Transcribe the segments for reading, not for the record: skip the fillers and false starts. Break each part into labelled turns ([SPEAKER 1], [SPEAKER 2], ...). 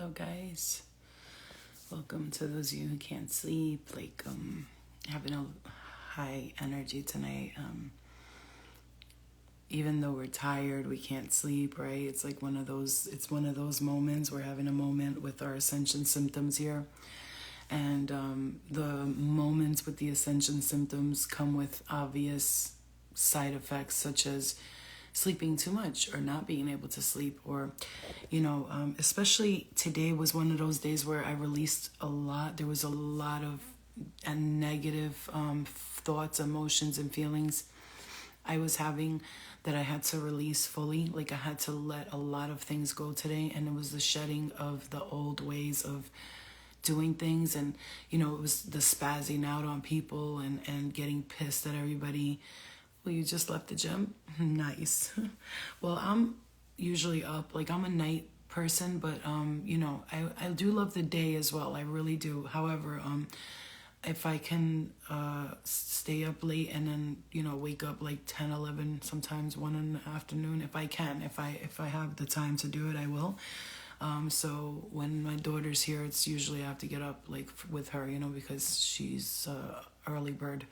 [SPEAKER 1] Hello guys, welcome to those of you who can't sleep, having a high energy tonight. Even though we're tired, we can't sleep, right? It's one of those moments. We're having a moment with our ascension symptoms here. And the moments with the ascension symptoms come with obvious side effects, such as sleeping too much or not being able to sleep, or especially today was one of those days where I released a lot. There was a lot of negative thoughts, emotions, and feelings I was having that I had to release fully. Like, I had to let a lot of things go today, and it was the shedding of the old ways of doing things. And it was the spazzing out on people and getting pissed at everybody. Well, you just left the gym? Nice. Well, I'm usually up. I'm a night person, but I do love the day as well. I really do. However, if I can stay up late and then wake up like 10, 11, sometimes 1 in the afternoon, if I can, if I have the time to do it, I will. So when my daughter's here, it's usually I have to get up with her, because she's early bird.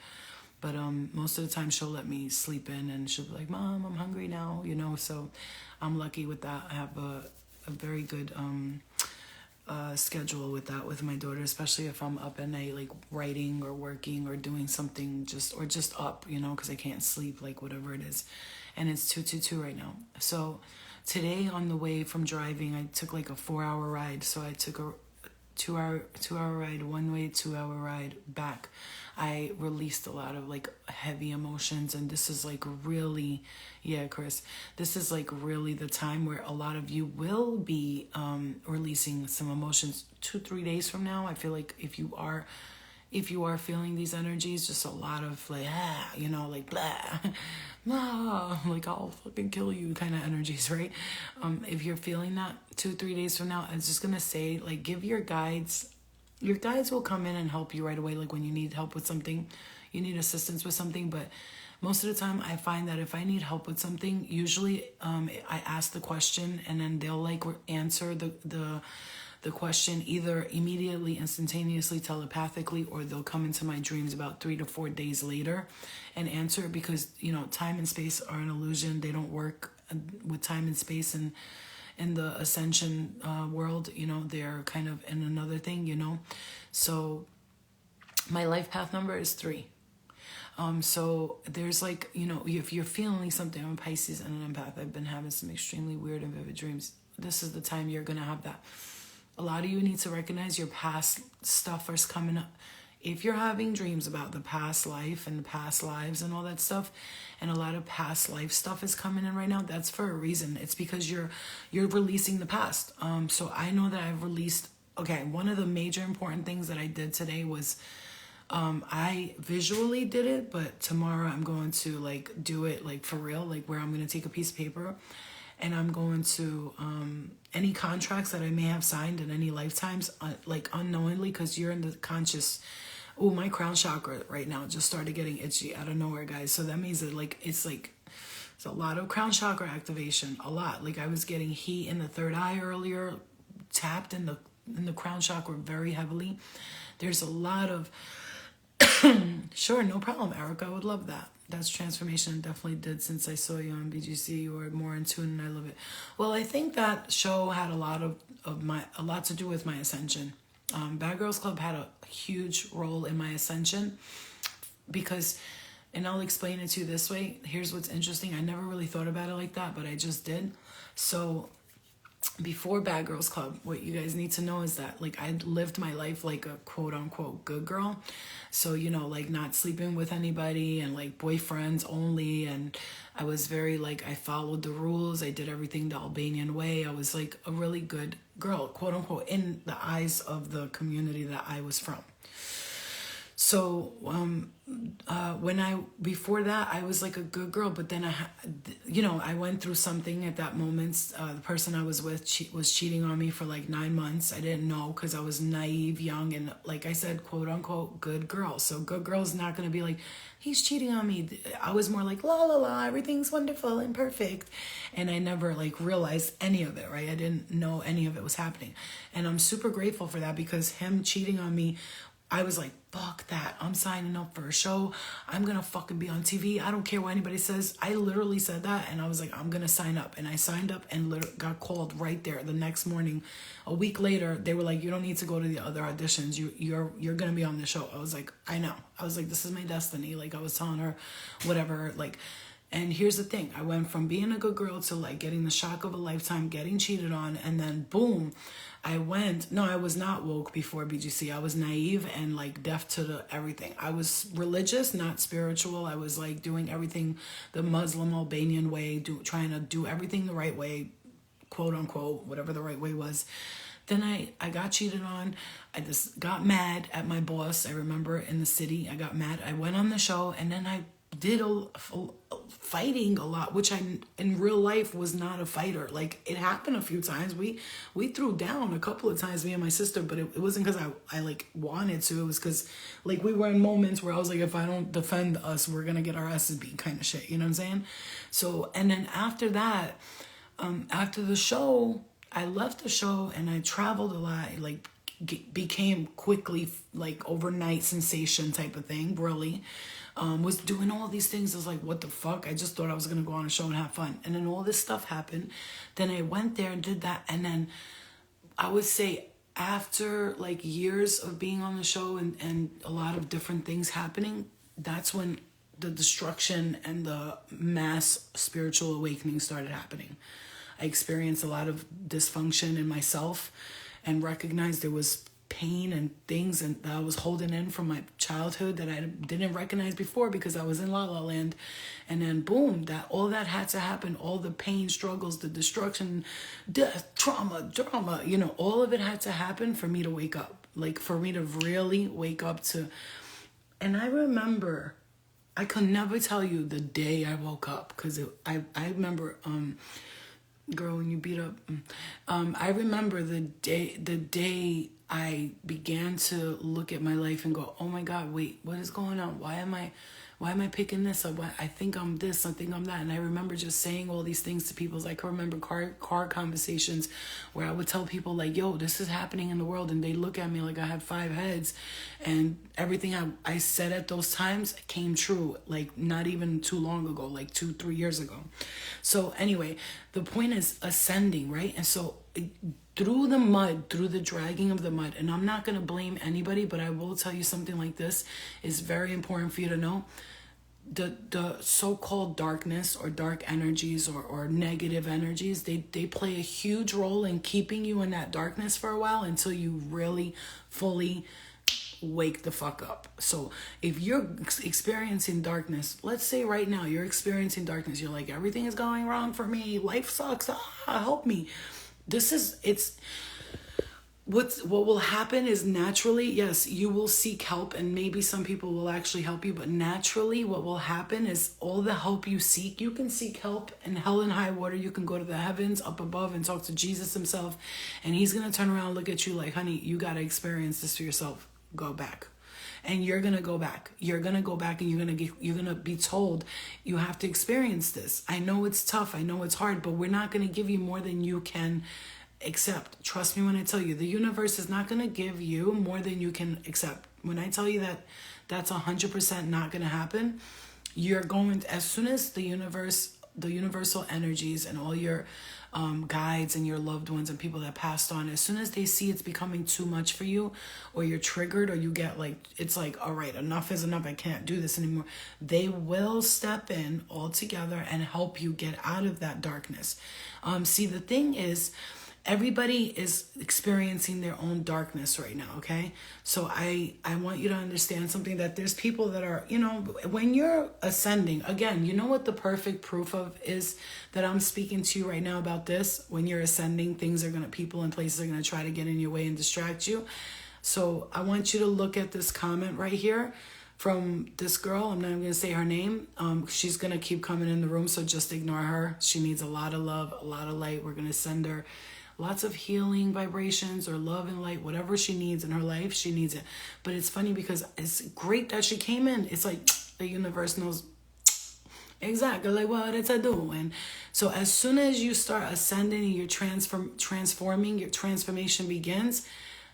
[SPEAKER 1] But most of the time she'll let me sleep in, and she'll be like, "Mom, I'm hungry now," so I'm lucky with that. I have a very good schedule with that with my daughter, especially if I'm up at night, like writing or working or doing something, just up, because I can't sleep, whatever it is. And it's 2:22 right now. So today on the way from driving, I took a 4-hour ride. So I took a two-hour ride one way, 2-hour ride back. I released a lot of heavy emotions, and this is really, Chris, this is really the time where a lot of you will be releasing some emotions. 2-3 days from now, I feel like if you are feeling these energies, just a lot of blah, no, I'll fucking kill you kind of energies, right? If you're feeling that 2-3 days from now, I was just gonna say, give your guides will come in and help you right away. When you need help with something, you need assistance with something. But most of the time I find that if I need help with something, usually I ask the question, and then they'll answer the question either immediately, instantaneously, telepathically, or they'll come into my dreams about 3 to 4 days later and answer it, because time and space are an illusion. They don't work with time and space, and in the ascension world, they're kind of in another thing, so my life path number is 3. So there's if you're feeling something, I'm a Pisces and an empath. I've been having some extremely weird and vivid dreams. This is the time you're gonna have that. A lot of you need to recognize your past stuff is coming up. If you're having dreams about the past life and the past lives and all that stuff, and a lot of past life stuff is coming in right now, that's for a reason. It's because you're releasing the past. So I know that I've released. Okay, one of the major important things that I did today was I visually did it, but tomorrow I'm going to do it for real, where I'm going to take a piece of paper and I'm going to any contracts that I may have signed in any lifetimes, unknowingly, because you're in the conscious. Oh, my crown chakra right now just started getting itchy out of nowhere, guys. So that means that it's a lot of crown chakra activation. A lot. I was getting heat in the third eye earlier, tapped in the crown chakra very heavily. There's a lot of sure, no problem, Erica. I would love that. That's transformation. Definitely did since I saw you on BGC. You were more in tune, and I love it. Well, I think that show had a lot to do with my ascension. Bad Girls Club had a huge role in my ascension because, and I'll explain it to you this way. Here's what's interesting. I never really thought about it like that, but I just did. So before Bad Girls Club, what you guys need to know is that I lived my life like a quote unquote good girl. So, not sleeping with anybody and boyfriends only. And I was very I followed the rules. I did everything the Albanian way. I was a really good girl, quote unquote, in the eyes of the community that I was from. So before that, I was like a good girl, but then I went through something at that moment. The person I was with was cheating on me for like 9 months. I didn't know because I was naive, young, and like I said, quote unquote, good girl. So good girl's not going to be like, he's cheating on me. I was more like, la la la, everything's wonderful and perfect. And I never like realized any of it, right? I didn't know any of it was happening. And I'm super grateful for that, because him cheating on me, I was like, fuck that. I'm signing up for a show. I'm going to fucking be on TV. I don't care what anybody says. I literally said that, and I was like, I'm going to sign up. And I signed up and got called right there the next morning. A week later, they were like, you don't need to go to the other auditions. You're going to be on the show. I was like, I know. I was like, this is my destiny. Like, I was telling her, whatever, like. And here's the thing. I went from being a good girl to like getting the shock of a lifetime, getting cheated on, and then boom, I was not woke before BGC. I was naive and like deaf to everything. I was religious, not spiritual. I was like doing everything the Muslim Albanian way, trying to do everything the right way, quote unquote, whatever the right way was. Then I got cheated on. I just got mad at my boss. I remember in the city, I got mad. I went on the show, and then I did fighting a lot, which I in real life was not a fighter. Like, it happened a few times. We threw down a couple of times, me and my sister, but it wasn't because I like wanted to. It was because like we were in moments where I was like, if I don't defend us, we're gonna get our asses beat, kind of shit. You know what I'm saying? So, and then after that, after the show, I left the show and I traveled a lot. Like, became quickly like overnight sensation type of thing, really. Was doing all these things. I was like, what the fuck? I just thought I was going to go on a show and have fun. And then all this stuff happened. Then I went there and did that. And then I would say after like years of being on the show and a lot of different things happening, that's when the destruction and the mass spiritual awakening started happening. I experienced a lot of dysfunction in myself and recognized there was pain and things and that I was holding in from my childhood that I didn't recognize before because I was in La La Land. And then boom, all that had to happen. All the pain, struggles, the destruction, death, trauma, drama, all of it had to happen for me to wake up. Like, for me to really wake up to. And I remember, I could never tell you the day I woke up, because I remember girl, when you beat up, I remember the day I began to look at my life and go, oh my God, wait, what is going on? Why am I picking this up? I think I'm this, I think I'm that. And I remember just saying all these things to people. Like, I remember car conversations where I would tell people like, yo, this is happening in the world. And they look at me like I had 5 heads. And everything I said at those times came true, like not even too long ago, like 2-3 years ago. So anyway, the point is ascending, right? And so through the mud, through the dragging of the mud, and I'm not going to blame anybody, but I will tell you something like this is very important for you to know. The so-called darkness or dark energies or negative energies, they play a huge role in keeping you in that darkness for a while until you really fully wake the fuck up. So if you're experiencing darkness, let's say right now you're experiencing darkness, you're like, everything is going wrong for me, life sucks, help me. What will happen is naturally, yes, you will seek help, and maybe some people will actually help you, but naturally what will happen is all the help you seek, you can seek help in hell and high water. You can go to the heavens up above and talk to Jesus himself, and he's going to turn around and look at you like, honey, you got to experience this for yourself. Go back. And you're going to go back. You're going to go back, and you're going to be told you have to experience this. I know it's tough. I know it's hard, but we're not going to give you more than you can accept. Trust me when I tell you, the universe is not going to give you more than you can accept. When I tell you that that's 100% not going to happen, you're going to, as soon as the universal energies and all your guides and your loved ones and people that passed on, as soon as they see it's becoming too much for you, or you're triggered, or you get like, it's like, all right, enough is enough, I can't do this anymore, they will step in all together and help you get out of that darkness. See, the thing is, everybody is experiencing their own darkness right now, okay? So I want you to understand something, that there's people that are, when you're ascending, again, you know what the perfect proof of is that I'm speaking to you right now about this? When you're ascending, people and places are going to try to get in your way and distract you. So I want you to look at this comment right here from this girl. I'm not even going to say her name. She's going to keep coming in the room, so just ignore her. She needs a lot of love, a lot of light. We're going to send her lots of healing vibrations or love and light, whatever she needs in her life, she needs it. But it's funny because it's great that she came in. It's like the universe knows exactly like what it's doing. So as soon as you start ascending and you're transforming, your transformation begins.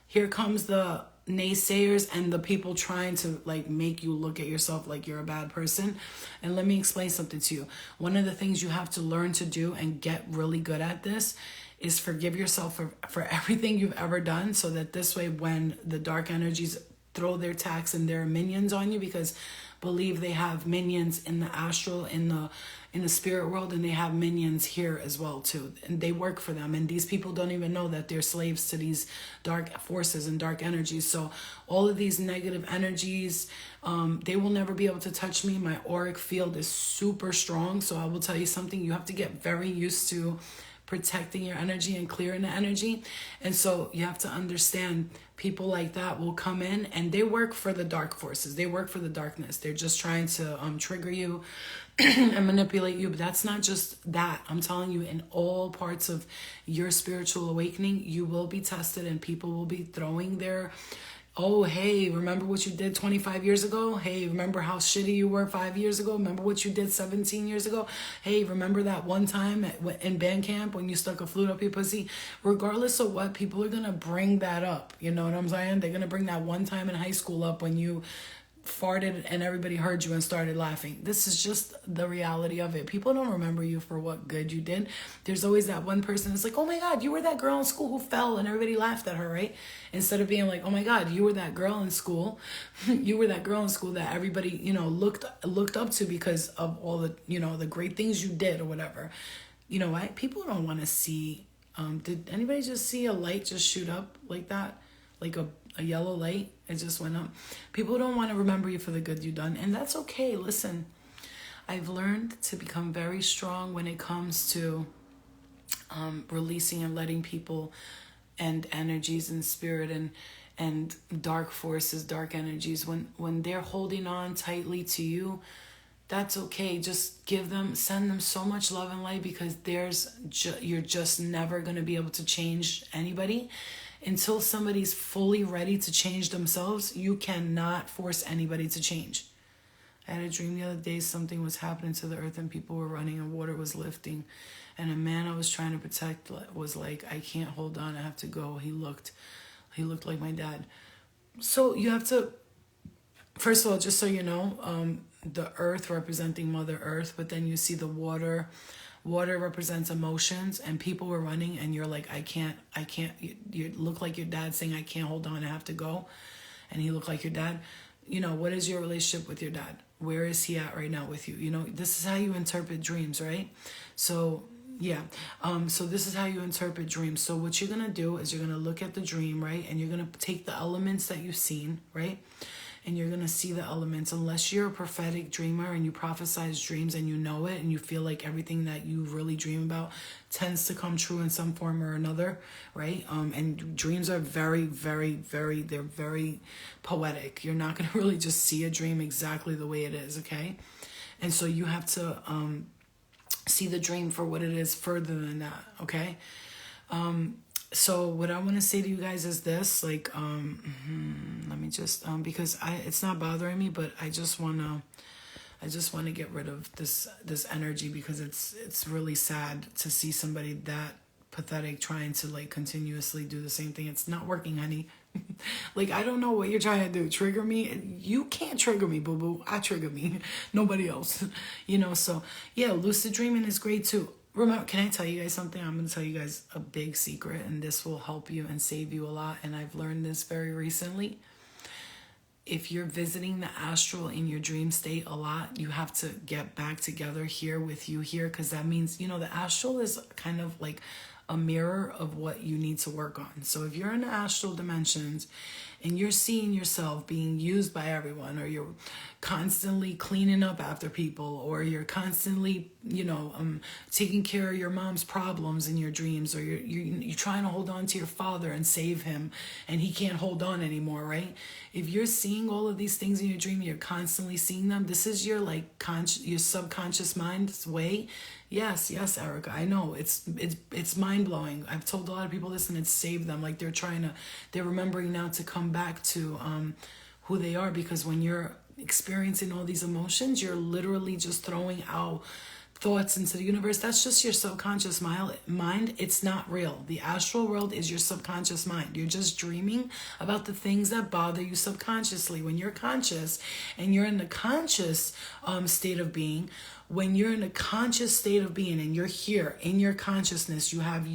[SPEAKER 1] Here comes the naysayers and the people trying to like make you look at yourself like you're a bad person. And let me explain something to you. One of the things you have to learn to do and get really good at this is forgive yourself for everything you've ever done, so that this way when the dark energies throw their attacks and their minions on you, because believe they have minions in the astral, in the spirit world, and they have minions here as well too, and they work for them, and these people don't even know that they're slaves to these dark forces and dark energies. So all of these negative energies, they will never be able to touch me. My auric field is super strong. So I will tell you something, you have to get very used to protecting your energy and clearing the energy. And so you have to understand, people like that will come in and they work for the dark forces. They work for the darkness. They're just trying to trigger you and manipulate you. But that's not just that. I'm telling you, in all parts of your spiritual awakening, you will be tested and people will be throwing their, oh, hey, remember what you did 25 years ago? Hey, remember how shitty you were 5 years ago? Remember what you did 17 years ago? Hey, remember that one time in band camp when you stuck a flute up your pussy? Regardless of what, people are going to bring that up. You know what I'm saying? They're going to bring that one time in high school up when you farted and everybody heard you and started laughing. This is just the reality of it. People don't remember you for what good you did. There's always that one person that's like, oh my God, you were that girl in school who fell and everybody laughed at her, right? Instead of being like, oh my God, you were that girl in school. You were that girl in school that everybody, looked up to because of all the, the great things you did or whatever. You know what? People don't want to see, did anybody just see a light just shoot up like that? Like a yellow light, it just went up. People don't want to remember you for the good you've done, and that's okay. Listen, I've learned to become very strong when it comes to releasing and letting people and energies and spirit and dark forces, dark energies, when they're holding on tightly to you, that's okay. Just send them so much love and light, because you're just never going to be able to change anybody. Until somebody's fully ready to change themselves, you cannot force anybody to change. I had a dream the other day, something was happening to the earth and people were running and water was lifting. And a man I was trying to protect was like, I can't hold on, I have to go. He looked like my dad. So you have to, first of all, just so you know, the earth representing Mother Earth, but then you see the water. Water represents emotions, and people were running and you're like, I can't, you look like your dad saying, I can't hold on, I have to go. And he looked like your dad. What is your relationship with your dad? Where is he at right now with you? This is how you interpret dreams, right? So yeah. So this is how you interpret dreams. So what you're going to do is you're going to look at the dream, right? And you're going to take the elements that you've seen, right? And you're going to see the elements. Unless you're a prophetic dreamer and you prophesize dreams and you know it and you feel like everything that you really dream about tends to come true in some form or another, right? And dreams are very, very, very, they're very poetic. You're not going to really just see a dream exactly the way it is, okay? And so you have to see the dream for what it is further than that, okay? So what I want to say to you guys is this, like, let me just, because it's not bothering me, but I just want to get rid of this energy, because it's really sad to see somebody that pathetic trying to like continuously do the same thing. It's not working, honey. Like, I don't know what you're trying to do. Trigger me? You can't trigger me, boo-boo. I trigger me. Nobody else. So yeah, lucid dreaming is great too. Remember, can I tell you guys something? I'm going to tell you guys a big secret, and this will help you and save you a lot. And I've learned this very recently. If you're visiting the astral in your dream state a lot, you have to get back together here with you here, because that means, the astral is kind of like a mirror of what you need to work on. So if you're in the astral dimensions and you're seeing yourself being used by everyone, or you're constantly cleaning up after people, or you're constantly, taking care of your mom's problems in your dreams, or you're trying to hold on to your father and save him and he can't hold on anymore, right? If you're seeing all of these things in your dream, you're constantly seeing them, this is your your subconscious mind's way. Yes, Erica, I know it's mind-blowing. I've told a lot of people this and it's saved them. Like they're remembering now to come back to who they are, because when you're experiencing all these emotions, you're literally just throwing out thoughts into the universe. That's just your subconscious mind. It's not real. The astral world is your subconscious mind. You're just dreaming about the things that bother you subconsciously. When you're conscious and you're in the conscious state of being, when you're in a conscious state of being and you're here in your consciousness, you have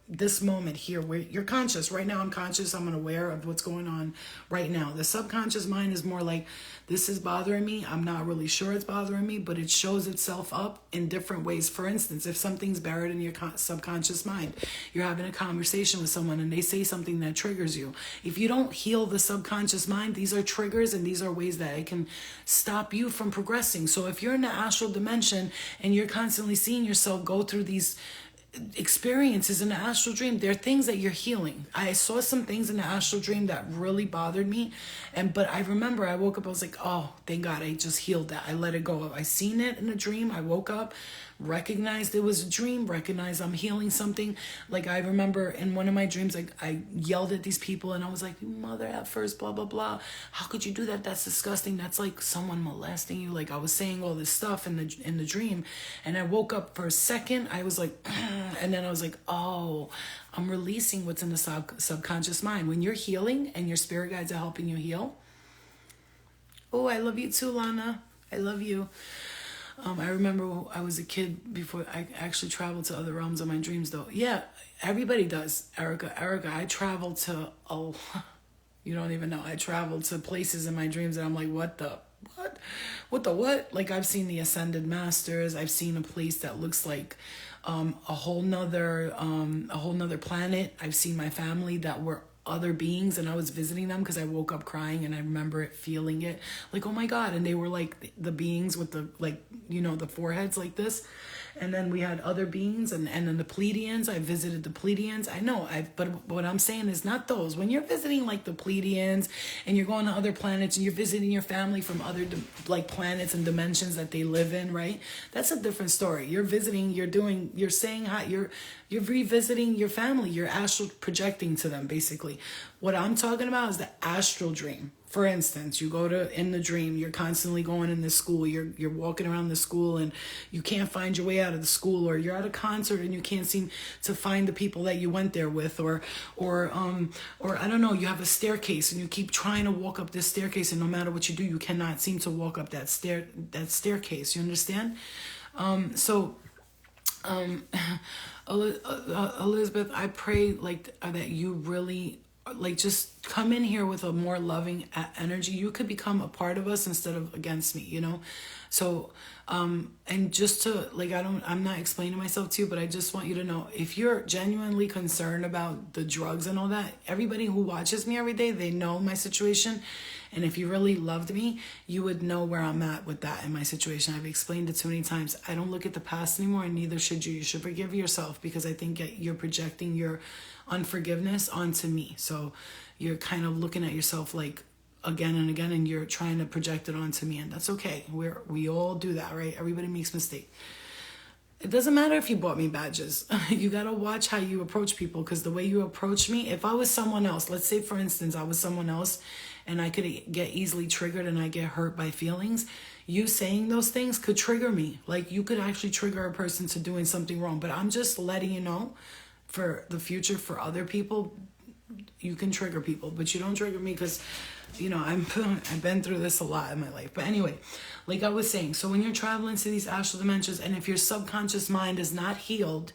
[SPEAKER 1] this moment here where you're conscious. Right now I'm conscious, I'm aware of what's going on right now. The subconscious mind is more like, this is bothering me, I'm not really sure it's bothering me, but it shows itself up in different ways. For instance, if something's buried in your subconscious mind, you're having a conversation with someone and they say something that triggers you. If you don't heal the subconscious mind, these are triggers and these are ways that it can stop you from progressing. So if you're in the astral dimension and you're constantly seeing yourself go through these experiences in the astral dream, there are things that you're healing. I saw some things in the astral dream that really bothered me, but I remember I woke up, I was like, oh, thank God, I just healed that. I let it go. I seen it in a dream. I woke up, recognized it was a dream, recognized I'm healing something. Like I remember in one of my dreams, like I yelled at these people and I was like, mother at first, blah, blah, blah. How could you do that? That's disgusting. That's like someone molesting you. Like I was saying all this stuff in the dream, and I woke up for a second. I was like, and then I was like, oh, I'm releasing what's in the subconscious mind. When you're healing and your spirit guides are helping you heal. Oh, I love you too, Lana. I love you. I remember I was a kid before I actually traveled to other realms in my dreams, though. Yeah, everybody does, Erica, I traveled to, you don't even know. I traveled to places in my dreams that I'm like, what the what? Like I've seen the Ascended Masters. I've seen a place that looks like a whole nother planet. I've seen my family that were other beings and I was visiting them because I woke up crying and I remember feeling it like, oh my God. And they were like the beings with the, like, the foreheads like this. And then we had other beings and then the Pleiadians. I visited the Pleiadians. I know, but what I'm saying is not those. When you're visiting like the Pleiadians and you're going to other planets and you're visiting your family from other like planets and dimensions that they live in, right? That's a different story. You're visiting, you're saying hi, you're revisiting your family. You're astral projecting to them, basically. What I'm talking about is the astral dream. For instance, you go in the dream, you're constantly going in this school, you're walking around the school and you can't find your way out of the school, or you're at a concert and you can't seem to find the people that you went there with, or I don't know, you have a staircase and you keep trying to walk up this staircase and no matter what you do, you cannot seem to walk up that staircase. You understand? Elizabeth, I pray that you really just come in here with a more loving energy. You could become a part of us instead of against me, So, and just to I'm not explaining myself to you, but I just want you to know, if you're genuinely concerned about the drugs and all that, everybody who watches me every day, they know my situation. And if you really loved me, you would know where I'm at with that in my situation. I've explained it too many times. I don't look at the past anymore, and neither should you. You should forgive yourself, because I think you're projecting your unforgiveness onto me. So you're kind of looking at yourself like again and again, and you're trying to project it onto me, and that's okay. We all do that, right? Everybody makes mistakes. It doesn't matter if you bought me badges. You got to watch how you approach people, because the way you approach me, if I was someone else, let's say, for instance, I was someone else and I could get easily triggered and I get hurt by feelings, you saying those things could trigger me. Like, you could actually trigger a person to doing something wrong. But I'm just letting you know, for the future, for other people, you can trigger people, but you don't trigger me, because I've been through this a lot in my life. But anyway, like I was saying, so when you're traveling to these astral dimensions, and if your subconscious mind is not healed,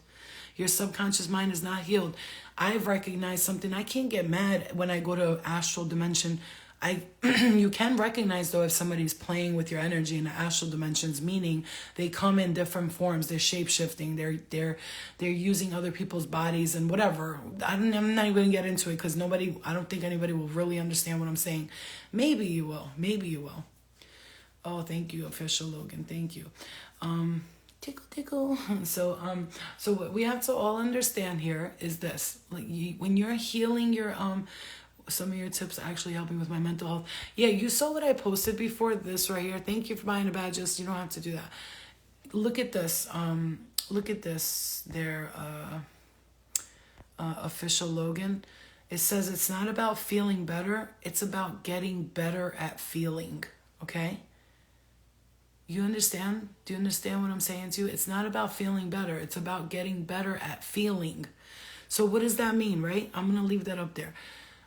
[SPEAKER 1] I've recognized something. I can't get mad when I go to astral dimension. You can recognize though if somebody's playing with your energy in the astral dimensions, meaning they come in different forms, they're shape shifting, they're using other people's bodies and whatever. I'm not even gonna get into it because I don't think anybody will really understand what I'm saying. Maybe you will. Oh, thank you, official Logan. Thank you. Tickle. So what we have to all understand here is this: like when you're healing your some of your tips actually help me with my mental health. Yeah, you saw what I posted before this right here. Thank you for buying the badges. You don't have to do that. Look at this. Look at this. Their official Logan. It says it's not about feeling better. It's about getting better at feeling. Okay. You understand? Do you understand what I'm saying to you? It's not about feeling better. It's about getting better at feeling. So what does that mean, right? I'm going to leave that up there.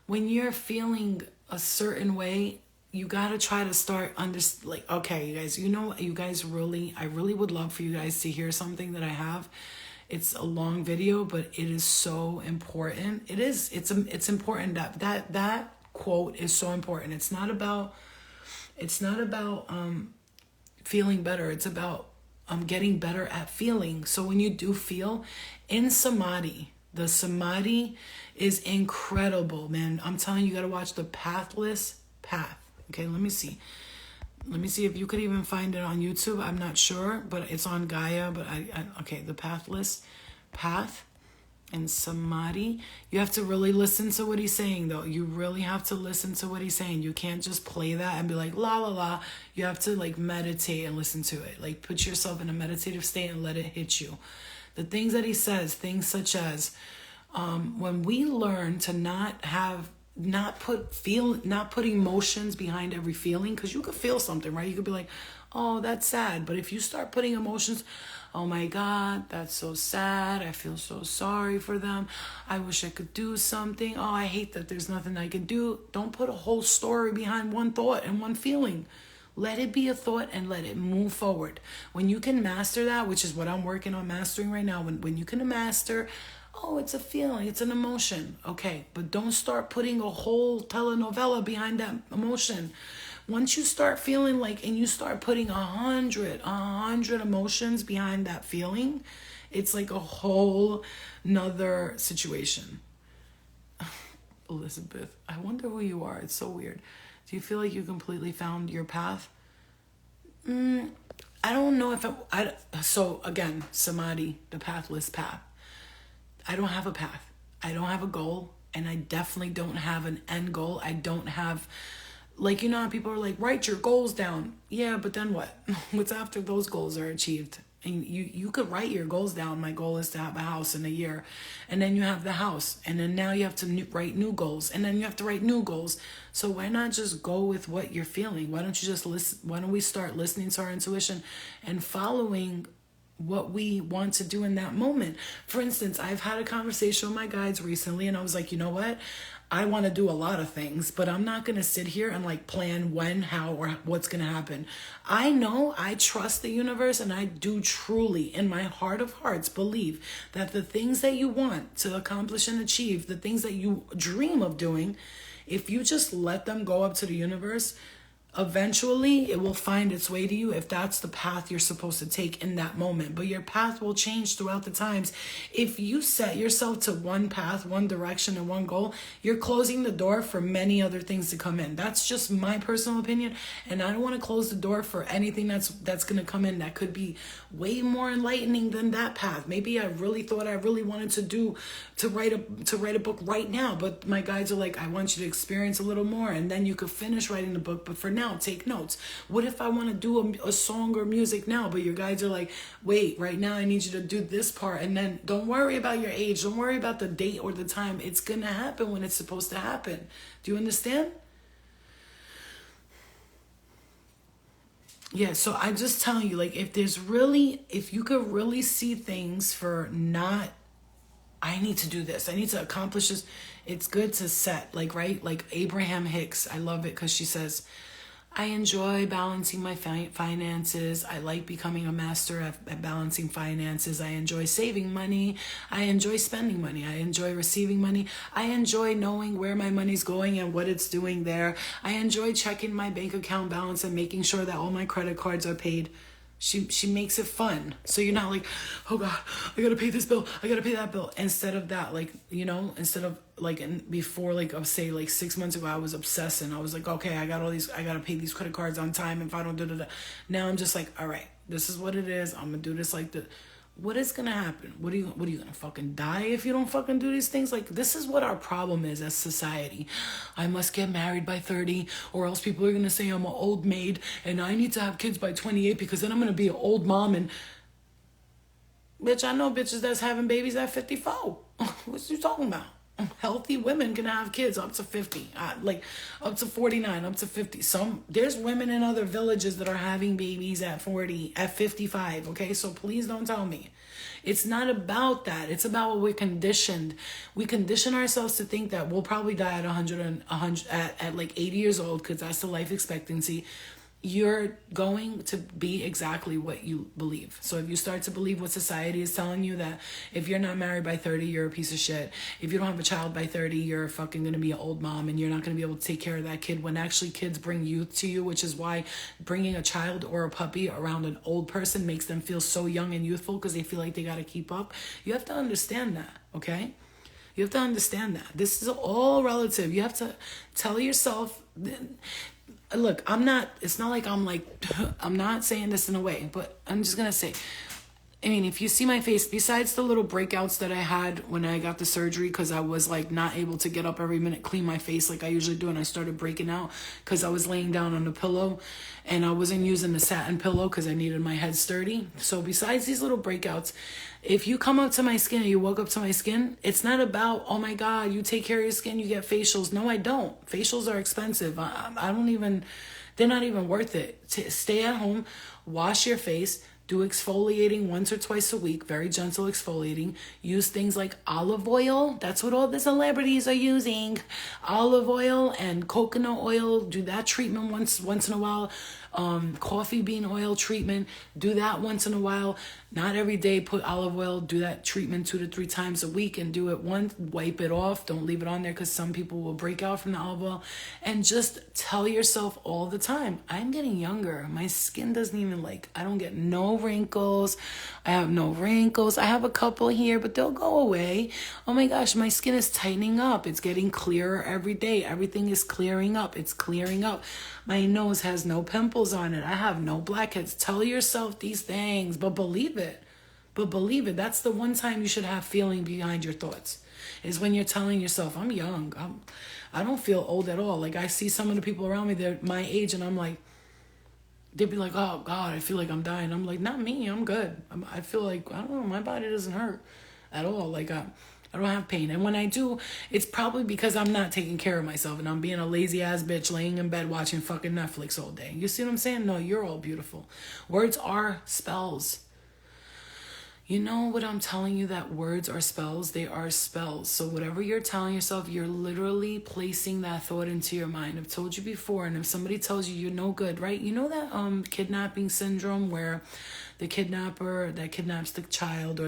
[SPEAKER 1] When you're feeling a certain way, you got to try to start okay, you guys, you know, you guys I really would love for you guys to hear something that I have. It's a long video, but it is so important. It's important that quote is so important. It's not about feeling better. It's about getting better at feeling. So when you do feel in samadhi, the samadhi is incredible, man. I'm telling you, you got to watch The Pathless Path. Okay, let me see. Let me see if you could even find it on YouTube. I'm not sure, but it's on Gaia. But okay, The Pathless Path and samadhi. You have to really listen to what he's saying, though. You really have to listen to what he's saying. You can't just play that and be like, la, la, la. You have to like meditate and listen to it. Like put yourself in a meditative state and let it hit you. The things that he says, things such as when we learn to not put emotions behind every feeling, because you could feel something, right? You could be like, oh, that's sad. But if you start putting emotions, oh my God, that's so sad. I feel so sorry for them. I wish I could do something. Oh, I hate that there's nothing I can do. Don't put a whole story behind one thought and one feeling. Let it be a thought and let it move forward. When you can master that, which is what I'm working on mastering right now, when you can master, oh, it's a feeling, it's an emotion. Okay, but don't start putting a whole telenovela behind that emotion. Once you start feeling like, and you start putting 100 emotions behind that feeling, it's like a whole nother situation. Elizabeth, I wonder who you are. It's so weird. Do you feel like you completely found your path? I don't know if so again, samadhi, the pathless path. I don't have a path. I don't have a goal, and I definitely don't have an end goal. I don't have, like, you know how people are like, write your goals down. Yeah, but then what? What's after those goals are achieved? And you could write your goals down. My goal is to have a house in a year. And then you have the house. And then now you have to write new goals. And then you have to write new goals. So why not just go with what you're feeling? Why don't you just listen? Why don't we start listening to our intuition and following what we want to do in that moment? For instance, I've had a conversation with my guides recently, and I was like, you know what? I want to do a lot of things, but I'm not going to sit here and like plan when, how, or what's going to happen. I know, I trust the universe, and I do truly, in my heart of hearts, believe that the things that you want to accomplish and achieve, the things that you dream of doing, if you just let them go up to the universe, eventually it will find its way to you if that's the path you're supposed to take in that moment. But your path will change throughout the times. If you set yourself to one path, one direction, and one goal, you're closing the door for many other things to come in. That's just my personal opinion, and I don't want to close the door for anything that's going to come in that could be way more enlightening than that path. Maybe I really thought I really wanted to write a book right now, but my guides are like, I want you to experience a little more, and then you could finish writing the book. But for now, take notes. What if I want to do a song or music now, but your guides are like, wait, right now I need you to do this part, and then don't worry about your age, don't worry about the date or the time. It's gonna happen when it's supposed to happen. Do you understand? Yeah, so I'm just telling you, like, if you could really see things for not, I need to do this, I need to accomplish this, it's good to set, like, right? Like Abraham Hicks, I love it because she says, I enjoy balancing my finances. I like becoming a master at balancing finances. I enjoy saving money. I enjoy spending money. I enjoy receiving money. I enjoy knowing where my money's going and what it's doing there. I enjoy checking my bank account balance and making sure that all my credit cards are paid. She makes it fun. So you're not like, oh God, I gotta pay this bill, I gotta pay that bill. Instead of that, like, instead of like before, like I'll say like 6 months ago, I was obsessing. I was like, okay, I gotta pay these credit cards on time. If I don't do. Now I'm just like, all right, this is what it is. I'm gonna do this like the. What is gonna happen? What are you gonna fucking die if you don't fucking do these things? Like, this is what our problem is as society. I must get married by 30 or else people are gonna say I'm an old maid and I need to have kids by 28 because then I'm gonna be an old mom. And bitch, I know bitches that's having babies at 54. What you talking about? Healthy women can have kids up to 50, like up to 49, up to 50. There's women in other villages that are having babies at 40, at 55. Okay, so please don't tell me. It's not about that. It's about what we're conditioned. We condition ourselves to think that we'll probably die at 100 at like 80 years old because that's the life expectancy. You're going to be exactly what you believe. So if you start to believe what society is telling you, that if you're not married by 30, you're a piece of shit. If you don't have a child by 30, you're fucking going to be an old mom and you're not going to be able to take care of that kid, when actually kids bring youth to you, which is why bringing a child or a puppy around an old person makes them feel so young and youthful because they feel like they got to keep up. You have to understand that, okay? You have to understand that. This is all relative. You have to tell yourself... Look, it's not like I'm not saying this in a way, but I'm just going to say, I mean, if you see my face, besides the little breakouts that I had when I got the surgery, because I was like not able to get up every minute, clean my face like I usually do, and I started breaking out because I was laying down on the pillow and I wasn't using the satin pillow because I needed my head sturdy. So besides these little breakouts, if you come up to my skin and you walk up to my skin, it's not about, oh my God, you take care of your skin, you get facials. No, I don't. Facials are expensive. I don't even, they're not even worth it. Stay at home, wash your face, do exfoliating once or twice a week, very gentle exfoliating. Use things like olive oil. That's what all the celebrities are using. Olive oil and coconut oil. Do that treatment once in a while. Coffee bean oil treatment. Do that once in a while. Not every day. Put olive oil. Do that treatment 2 to 3 times a week and do it once. Wipe it off. Don't leave it on there because some people will break out from the olive oil. And just tell yourself all the time, I'm getting younger. My skin doesn't even I don't get no wrinkles. I have no wrinkles. I have a couple here, but they'll go away. Oh my gosh, my skin is tightening up. It's getting clearer every day. Everything is clearing up. It's clearing up. My nose has no pimples on it. I have no blackheads. Tell yourself these things, but believe it. But believe it. That's the one time you should have feeling behind your thoughts, is when you're telling yourself, I'm young. I don't feel old at all. Like, I see some of the people around me, they're my age, and I'm like, they'd be like, oh God, I feel like I'm dying. I'm like, not me. I'm good. I feel like, I don't know, my body doesn't hurt at all. Like, I don't have pain. And when I do, it's probably because I'm not taking care of myself and I'm being a lazy ass bitch laying in bed watching fucking Netflix all day. You see what I'm saying? No, you're all beautiful. Words are spells. You know what I'm telling you, that words are spells? They are spells. So whatever you're telling yourself, you're literally placing that thought into your mind. I've told you before, and if somebody tells you you're no good, right? You know that kidnapping syndrome where the kidnapper that kidnaps the child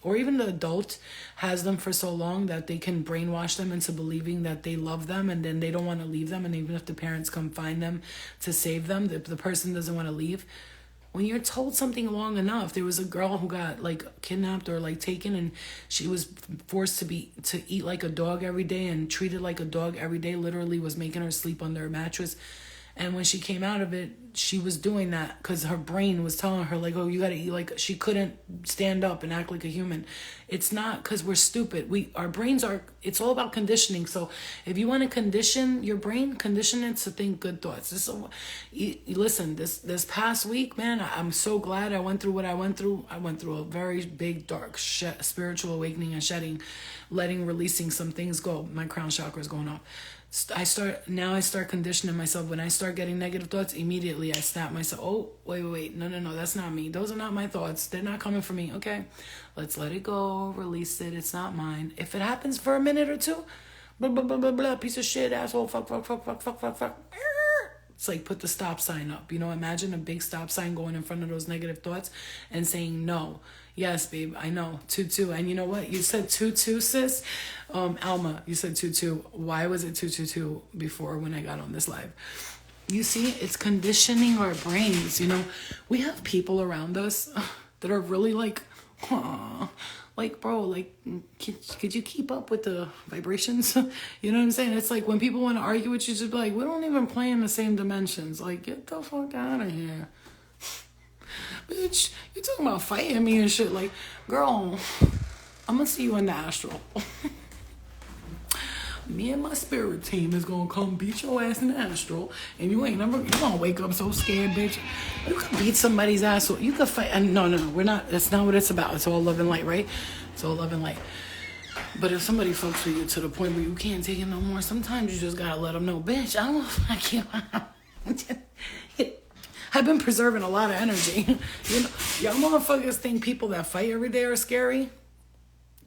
[SPEAKER 1] or even the adult has them for so long that they can brainwash them into believing that they love them, and then they don't want to leave them, and even if the parents come find them to save them, the person doesn't want to leave. When you're told something long enough, there was a girl who got kidnapped or taken, and she was forced to eat like a dog every day and treated like a dog every day, literally was making her sleep under a mattress. And when she came out of it, she was doing that because her brain was telling her oh, you got to eat she couldn't stand up and act like a human. It's not because we're stupid. Our brains it's all about conditioning. So if you want to condition your brain, condition it to think good thoughts. Listen, this past week, man, I'm so glad I went through what I went through. I went through a very big, dark spiritual awakening and shedding, releasing some things go. My crown chakra is going off. I start conditioning myself. When I start getting negative thoughts, immediately I snap myself. Oh, wait. No, that's not me. Those are not my thoughts. They're not coming from me. Okay, let's let it go. Release it. It's not mine. If it happens for a minute or two, blah, blah, blah, blah, blah, piece of shit, asshole, fuck, It's like put the stop sign up. You know, imagine a big stop sign going in front of those negative thoughts and saying no. Yes, babe, I know. 2-2. And you know what? You said 2-2, sis. Alma, you said 2-2. Why was it 2-2-2 before when I got on this live? You see, it's conditioning our brains. You know, we have people around us that are really like, like, bro, like, could you keep up with the vibrations? You know what I'm saying? It's like when people want to argue with you, just be like, we don't even play in the same dimensions. Like, get the fuck out of here. Bitch, you talking about fighting me and shit. Like, girl, I'm gonna see you in the astral. Me and my spirit team is gonna come beat your ass in the astral, and you gonna wake up so scared, bitch. You could beat somebody's ass. You could fight. And no, we're not. That's not what it's about. It's all love and light, right? It's all love and light. But if somebody fucks with you to the point where you can't take it no more, sometimes you just gotta let them know, bitch, I don't fuck you. I've been preserving a lot of energy. You know, y'all motherfuckers think people that fight every day are scary.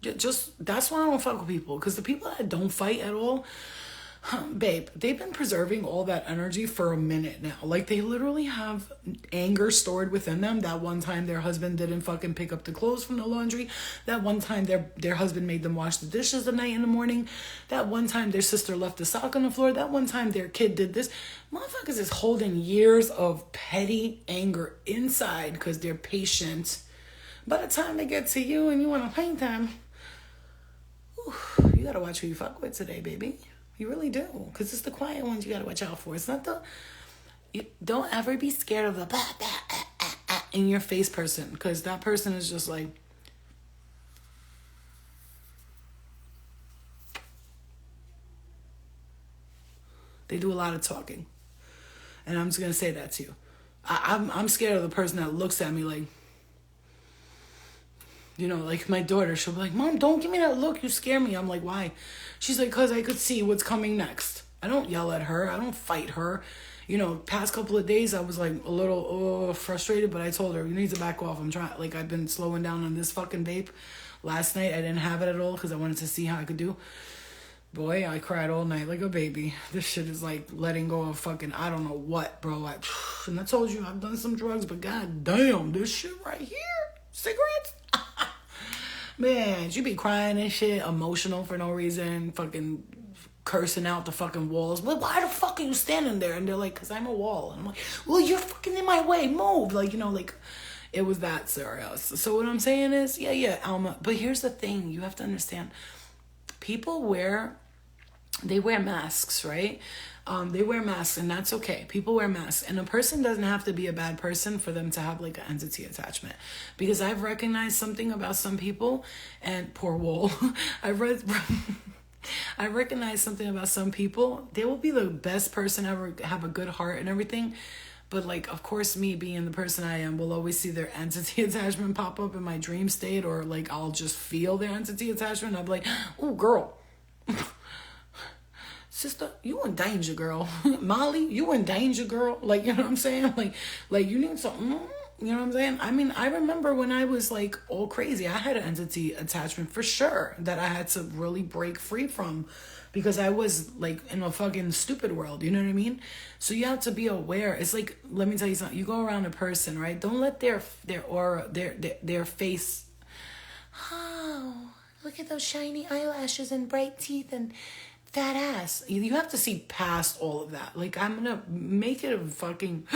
[SPEAKER 1] Just that's why I don't fuck with people, because the people that don't fight at all, babe, they've been preserving all that energy for a minute now. Like, they literally have anger stored within them. That one time their husband didn't fucking pick up the clothes from the laundry. That one time their husband made them wash the dishes the night in the morning. That one time their sister left a sock on the floor. That one time their kid did this. Motherfuckers is holding years of petty anger inside because they're patient. By the time they get to you and you want to paint them, you gotta watch who you fuck with today, baby. You really do, because it's the quiet ones you gotta watch out for. It's not don't ever be scared of the in your face person, because that person is just like, they do a lot of talking, and I'm just gonna say that to you. I'm scared of the person that looks at me like, you know, like my daughter, she'll be like, Mom, don't give me that look. You scare me. I'm like, why? She's like, because I could see what's coming next. I don't yell at her. I don't fight her. You know, past couple of days, I was like a little frustrated, but I told her, you need to back off. I've been slowing down on this fucking vape. Last night, I didn't have it at all because I wanted to see how I could do. Boy, I cried all night like a baby. This shit is like letting go of fucking, I don't know what, bro. And I told you, I've done some drugs, but god damn, this shit right here, cigarettes? Man, you be crying and shit, emotional for no reason, fucking cursing out the fucking walls. Well, why the fuck are you standing there? And they're like, because I'm a wall. And I'm like, well, you're fucking in my way. Move. Like, you know, like, it was that serious. So what I'm saying is, yeah, Alma. But here's the thing. You have to understand. People wear masks, right? They wear masks, and that's okay. People wear masks, and a person doesn't have to be a bad person for them to have like an entity attachment. Because I've recognized something about some people, and poor Wool, I recognize something about some people. They will be the best person ever, have a good heart and everything. But like, of course, me being the person I am, will always see their entity attachment pop up in my dream state, or like I'll just feel their entity attachment. I'll be like, oh, girl. Sister, you in danger, girl. Molly, you in danger, girl. Like, you know what I'm saying? Like you need something. You know what I'm saying? I mean, I remember when I was like all crazy, I had an entity attachment for sure that I had to really break free from, because I was like in a fucking stupid world. You know what I mean? So you have to be aware. It's like, let me tell you something. You go around a person, right? Don't let their aura, their face. Oh, look at those shiny eyelashes and bright teeth and fat ass. You have to see past all of that. Like, I'm gonna make it a fucking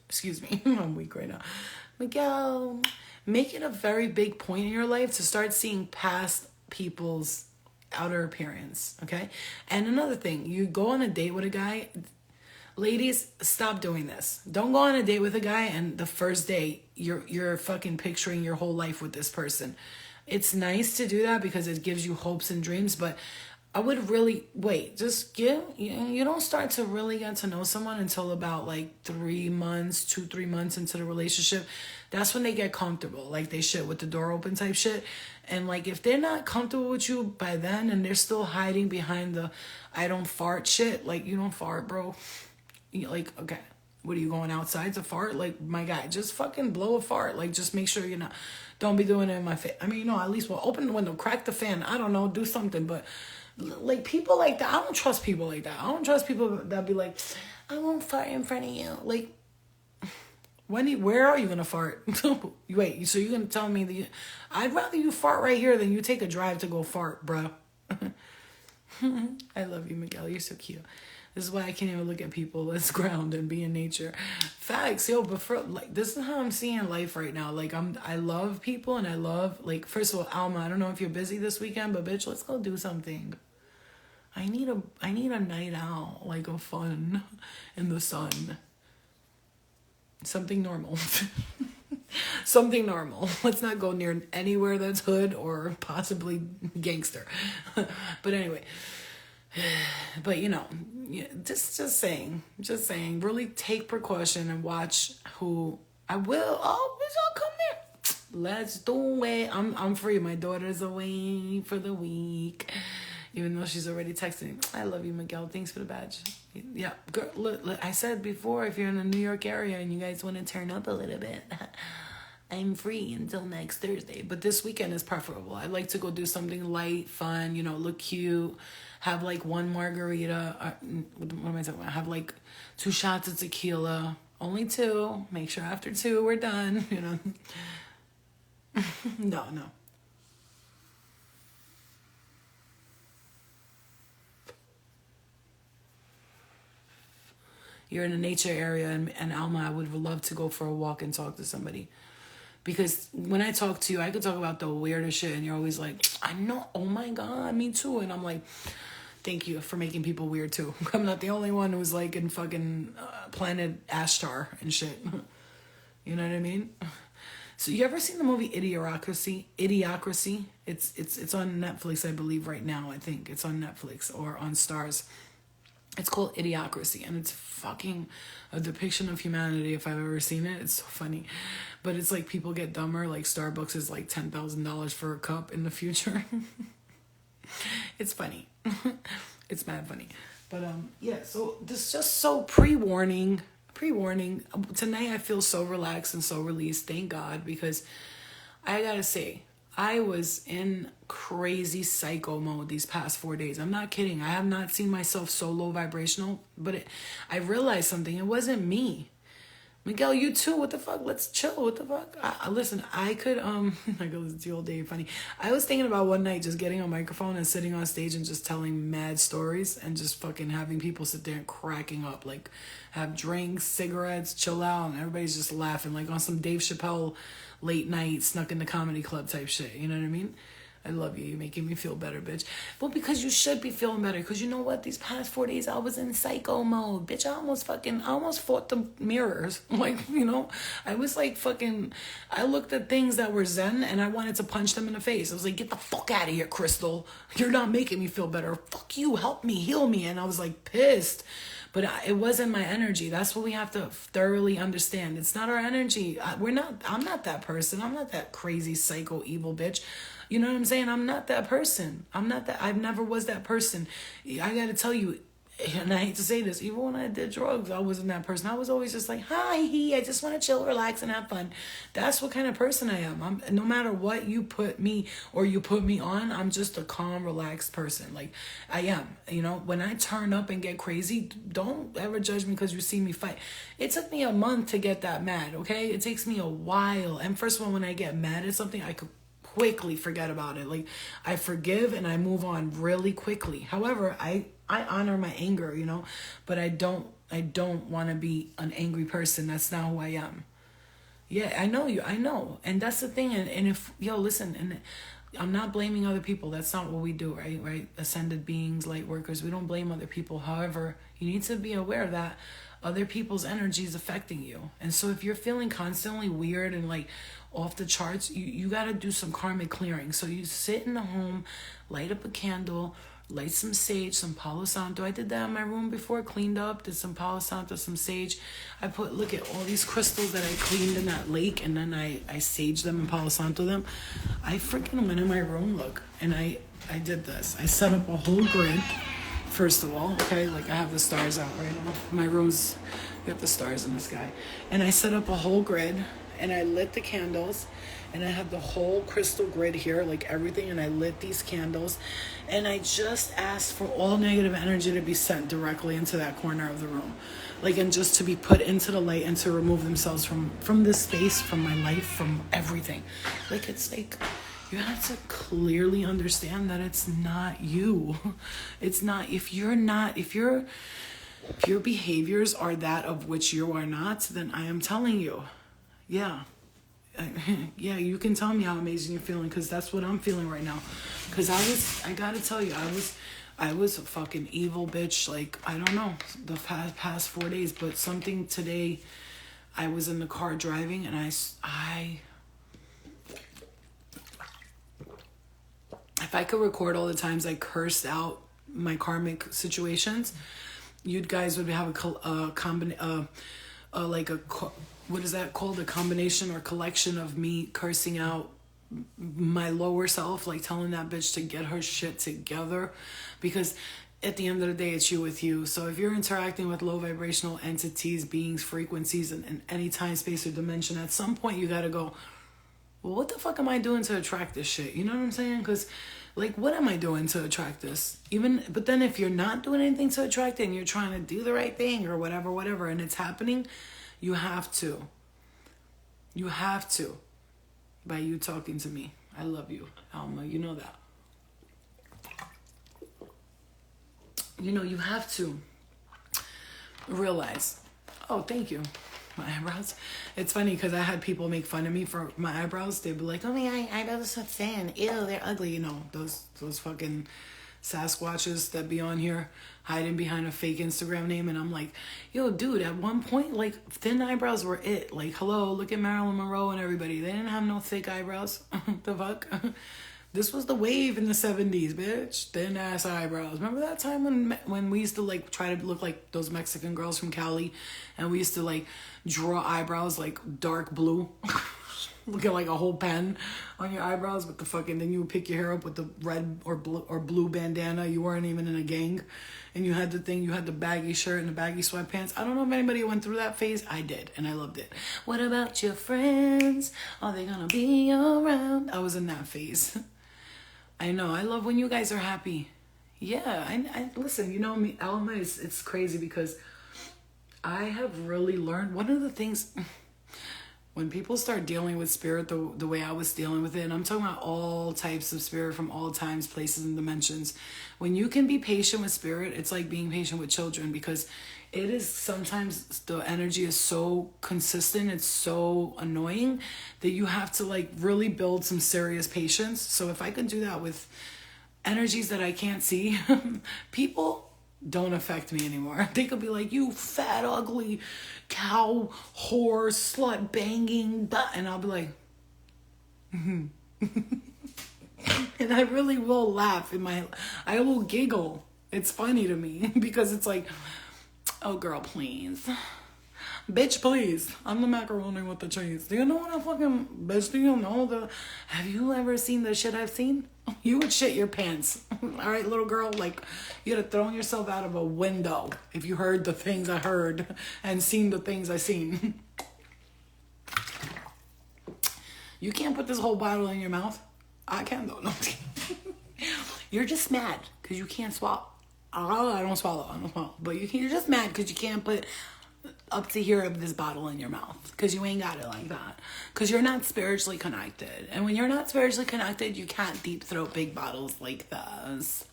[SPEAKER 1] excuse me, I'm weak right now. Miguel, make it a very big point in your life to start seeing past people's outer appearance, okay? And another thing, you go on a date with a guy. Ladies, stop doing this. Don't go on a date with a guy and the first date you're fucking picturing your whole life with this person. It's nice to do that because it gives you hopes and dreams, but I would really wait. You don't start to really get to know someone until about like 3 months, 2-3 months into the relationship. That's when they get comfortable. Like, they shit with the door open type shit. And like, if they're not comfortable with you by then and they're still hiding behind the I don't fart shit, like, you don't fart, bro. You're like, okay, what are you going outside to fart? Like, my guy, just fucking blow a fart. Like, just make sure you're not, don't be doing it in my face. I mean, at least we'll open the window, crack the fan. I don't know, do something, but Like, people like that, I don't trust people like that. I don't trust people that be like, I won't fart in front of you. Like, where are you gonna fart? Wait, so you're gonna tell me that I'd rather you fart right here than you take a drive to go fart, bruh. I love you, Miguel. You're so cute. This is why I can't even look at people. Let's ground and be in nature. Facts, yo. But for like, this is how I'm seeing life right now. Like, I love people, and I love, like, first of all, Alma, I don't know if you're busy this weekend, but bitch, let's go do something. I need a night out, like, of fun in the sun. Something normal. Something normal. Let's not go near anywhere that's hood or possibly gangster. But anyway, but you know, just saying, really take precaution and watch who I will. Oh, bitch, I'll come there. Let's do it. I'm free. My daughter's away for the week. Even though she's already texting. I love you, Miguel. Thanks for the badge. Yeah, girl, look, I said before, if you're in the New York area and you guys want to turn up a little bit, I'm free until next Thursday. But this weekend is preferable. I'd like to go do something light, fun, you know, look cute, have like one margarita. What am I talking about? Have like 2 shots of tequila. Only 2. Make sure after 2 we're done, you know. No. You're in a nature area, and Alma, I would love to go for a walk and talk to somebody. Because when I talk to you, I could talk about the weirdest shit, and you're always like, I know, oh my God, me too. And I'm like, thank you for making people weird too. I'm not the only one who's like in fucking planet Ashtar and shit. You know what I mean? So you ever seen the movie Idiocracy? It's on Netflix, I believe, right now. I think it's on Netflix or on Stars. It's called Idiocracy, and it's fucking a depiction of humanity if I've ever seen it. It's so funny. But it's like people get dumber. Like Starbucks is like $10,000 for a cup in the future. It's funny. It's mad funny. But yeah, so this just so pre-warning. Tonight I feel so relaxed and so released. Thank God, because I gotta say, I was in crazy psycho mode these past 4 days. I'm not kidding. I have not seen myself so low vibrational, but I realized something. It wasn't me. Miguel, you too. What the fuck? Let's chill. What the fuck? Listen, I could, I go listen to you all day. Funny. I was thinking about one night just getting a microphone and sitting on stage and just telling mad stories and just fucking having people sit there and cracking up. Like, have drinks, cigarettes, chill out, and everybody's just laughing. Like on some Dave Chappelle late night snuck in the comedy club type shit. You know what I mean? I love you. You're making me feel better, bitch. Well, because you should be feeling better. Because you know what? These past 4 days, I was in psycho mode. Bitch, I almost fought the mirrors. Like, you know, I was like fucking, I looked at things that were zen and I wanted to punch them in the face. I was like, get the fuck out of here, Crystal. You're not making me feel better. Fuck you. Help me. Heal me. And I was like pissed. But it wasn't my energy. That's what we have to thoroughly understand. It's not our energy. I'm not that person. I'm not that crazy, psycho, evil bitch. You know what I'm saying? I'm not that person. I never was that person. I gotta tell you, and I hate to say this, even when I did drugs, I wasn't that person. I was always just like, hi, I just want to chill, relax, and have fun. That's what kind of person I am. No matter what you put me or you put me on, I'm just a calm, relaxed person. Like, I am. You know, when I turn up and get crazy, don't ever judge me because you see me fight. It took me a month to get that mad, okay? It takes me a while. And first of all, when I get mad at something, I could quickly forget about it. Like, I forgive and I move on really quickly. However, I honor my anger, you know, but I don't want to be an angry person. That's not who I am. Yeah, I know. And that's the thing. And if, listen, and I'm not blaming other people. That's not what we do, right? Ascended beings, light workers, we don't blame other people. However, you need to be aware that other people's energy is affecting you. And so if you're feeling constantly weird and like off the charts, you got to do some karmic clearing. So you sit in the home, light up a candle, light some sage, some Palo Santo. I did that in my room before, cleaned up, did some Palo Santo, some sage. Look at all these crystals that I cleaned in that lake, and then I saged them and Palo Santo them. I freaking went in my room, look, and I did this. I set up a whole grid, first of all, okay? Like, I have the stars out right now. My room's got the stars in the sky. And I set up a whole grid, and I lit the candles, and I had the whole crystal grid here, like everything, and I lit these candles, and I just asked for all negative energy to be sent directly into that corner of the room, like, and just to be put into the light and to remove themselves from this space, from my life, from everything. Like, it's like, you have to clearly understand that it's not you. It's not, if your behaviors are that of which you are not, then I am telling you, yeah, yeah, you can tell me how amazing you're feeling, because that's what I'm feeling right now. Because I gotta tell you, I was a fucking evil bitch, like, I don't know, the past 4 days, but something today, I was in the car driving, and if I could record all the times I cursed out my karmic situations, you guys would have what is that called? A combination or collection of me cursing out my lower self, like telling that bitch to get her shit together, because at the end of the day, it's you with you. So if you're interacting with low vibrational entities, beings, frequencies, in any time, space, or dimension, at some point you gotta go, well, what the fuck am I doing to attract this shit? You know what I'm saying? Because, like, what am I doing to attract this? But then if you're not doing anything to attract it, and you're trying to do the right thing or whatever, and it's happening, you have to. You have to. By you talking to me. I love you, Alma. You know that. You know, you have to realize. Oh, thank you. My eyebrows. It's funny because I had people make fun of me for my eyebrows. They'd be like, oh, my eyebrows are so thin. Ew, they're ugly. You know, those fucking Sasquatches that be on here hiding behind a fake Instagram name. And I'm like, yo, dude, at one point, like, thin eyebrows were it. Like, hello, look at Marilyn Monroe and everybody. They didn't have no thick eyebrows. The fuck? This was the wave in the 70s, bitch. Thin ass eyebrows. Remember that time when we used to, like, try to look like those Mexican girls from Cali, and we used to, like, draw eyebrows like dark blue, looking like a whole pen on your eyebrows with the fucking, then you would pick your hair up with the red or blue bandana. You weren't even in a gang, and you had the baggy shirt and the baggy sweatpants. I don't know if anybody went through that phase. I did, and I loved it. What about your friends? Are they gonna be around? I was in that phase. I know. I love when you guys are happy. Yeah, I listen, you know me, Alma, it's crazy because I have really learned one of the things when people start dealing with spirit the way I was dealing with it, and I'm talking about all types of spirit from all times, places, and dimensions. When you can be patient with spirit, it's like being patient with children, because it is sometimes the energy is so consistent, it's so annoying that you have to, like, really build some serious patience. So if I can do that with energies that I can't see, people don't affect me anymore. They could be like, you fat, ugly cow, whore, slut, banging, and I'll be like, and I really will laugh I will giggle. It's funny to me because it's like, oh, girl, please. Bitch, please. I'm the macaroni with the cheese. Do you know what I fucking... Bitch, do you know have you ever seen the shit I've seen? You would shit your pants. All right, little girl? Like, you'd have thrown yourself out of a window if you heard the things I heard and seen the things I seen. You can't put this whole bottle in your mouth. I can, though. No. You're just mad because you can't swallow. I don't swallow. But you're just mad because you can't put up to here of this bottle in your mouth, because you ain't got it like that, because you're not spiritually connected. And when you're not spiritually connected, you can't deep throat big bottles like this.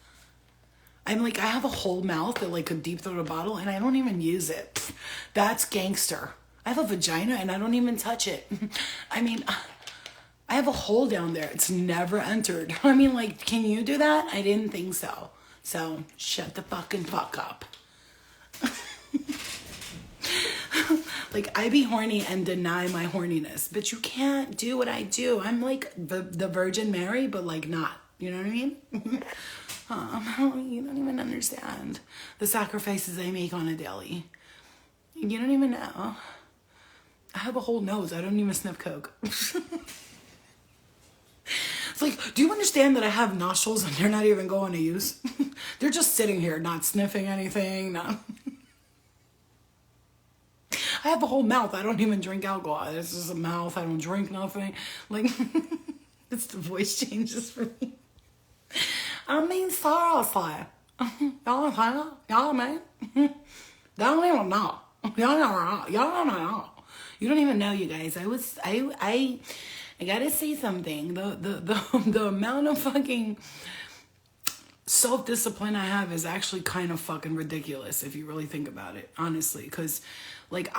[SPEAKER 1] I'm like, I have a whole mouth that, like, could deep throat a bottle, and I don't even use it. That's gangster. I have a vagina and I don't even touch it. I mean, I have a hole down there. It's never entered. I mean, like, can you do that? I didn't think so. So shut the fucking fuck up. Like, I be horny and deny my horniness, but you can't do what I do. I'm like the Virgin Mary, but, like, not. You know what I mean? You don't even understand the sacrifices I make on a daily. You don't even know. I have a whole nose. I don't even sniff coke. It's like, do you understand that I have nostrils and they're not even going to use? They're just sitting here, not sniffing anything. I have a whole mouth. I don't even drink alcohol. It's just a mouth. I don't drink nothing. Like, it's the voice changes for me. I mean, seriously. Y'all, man. Don't even know. Y'all don't know. You don't even know, you guys. I gotta say something. The amount of fucking self-discipline I have is actually kind of fucking ridiculous if you really think about it, honestly. Because, like,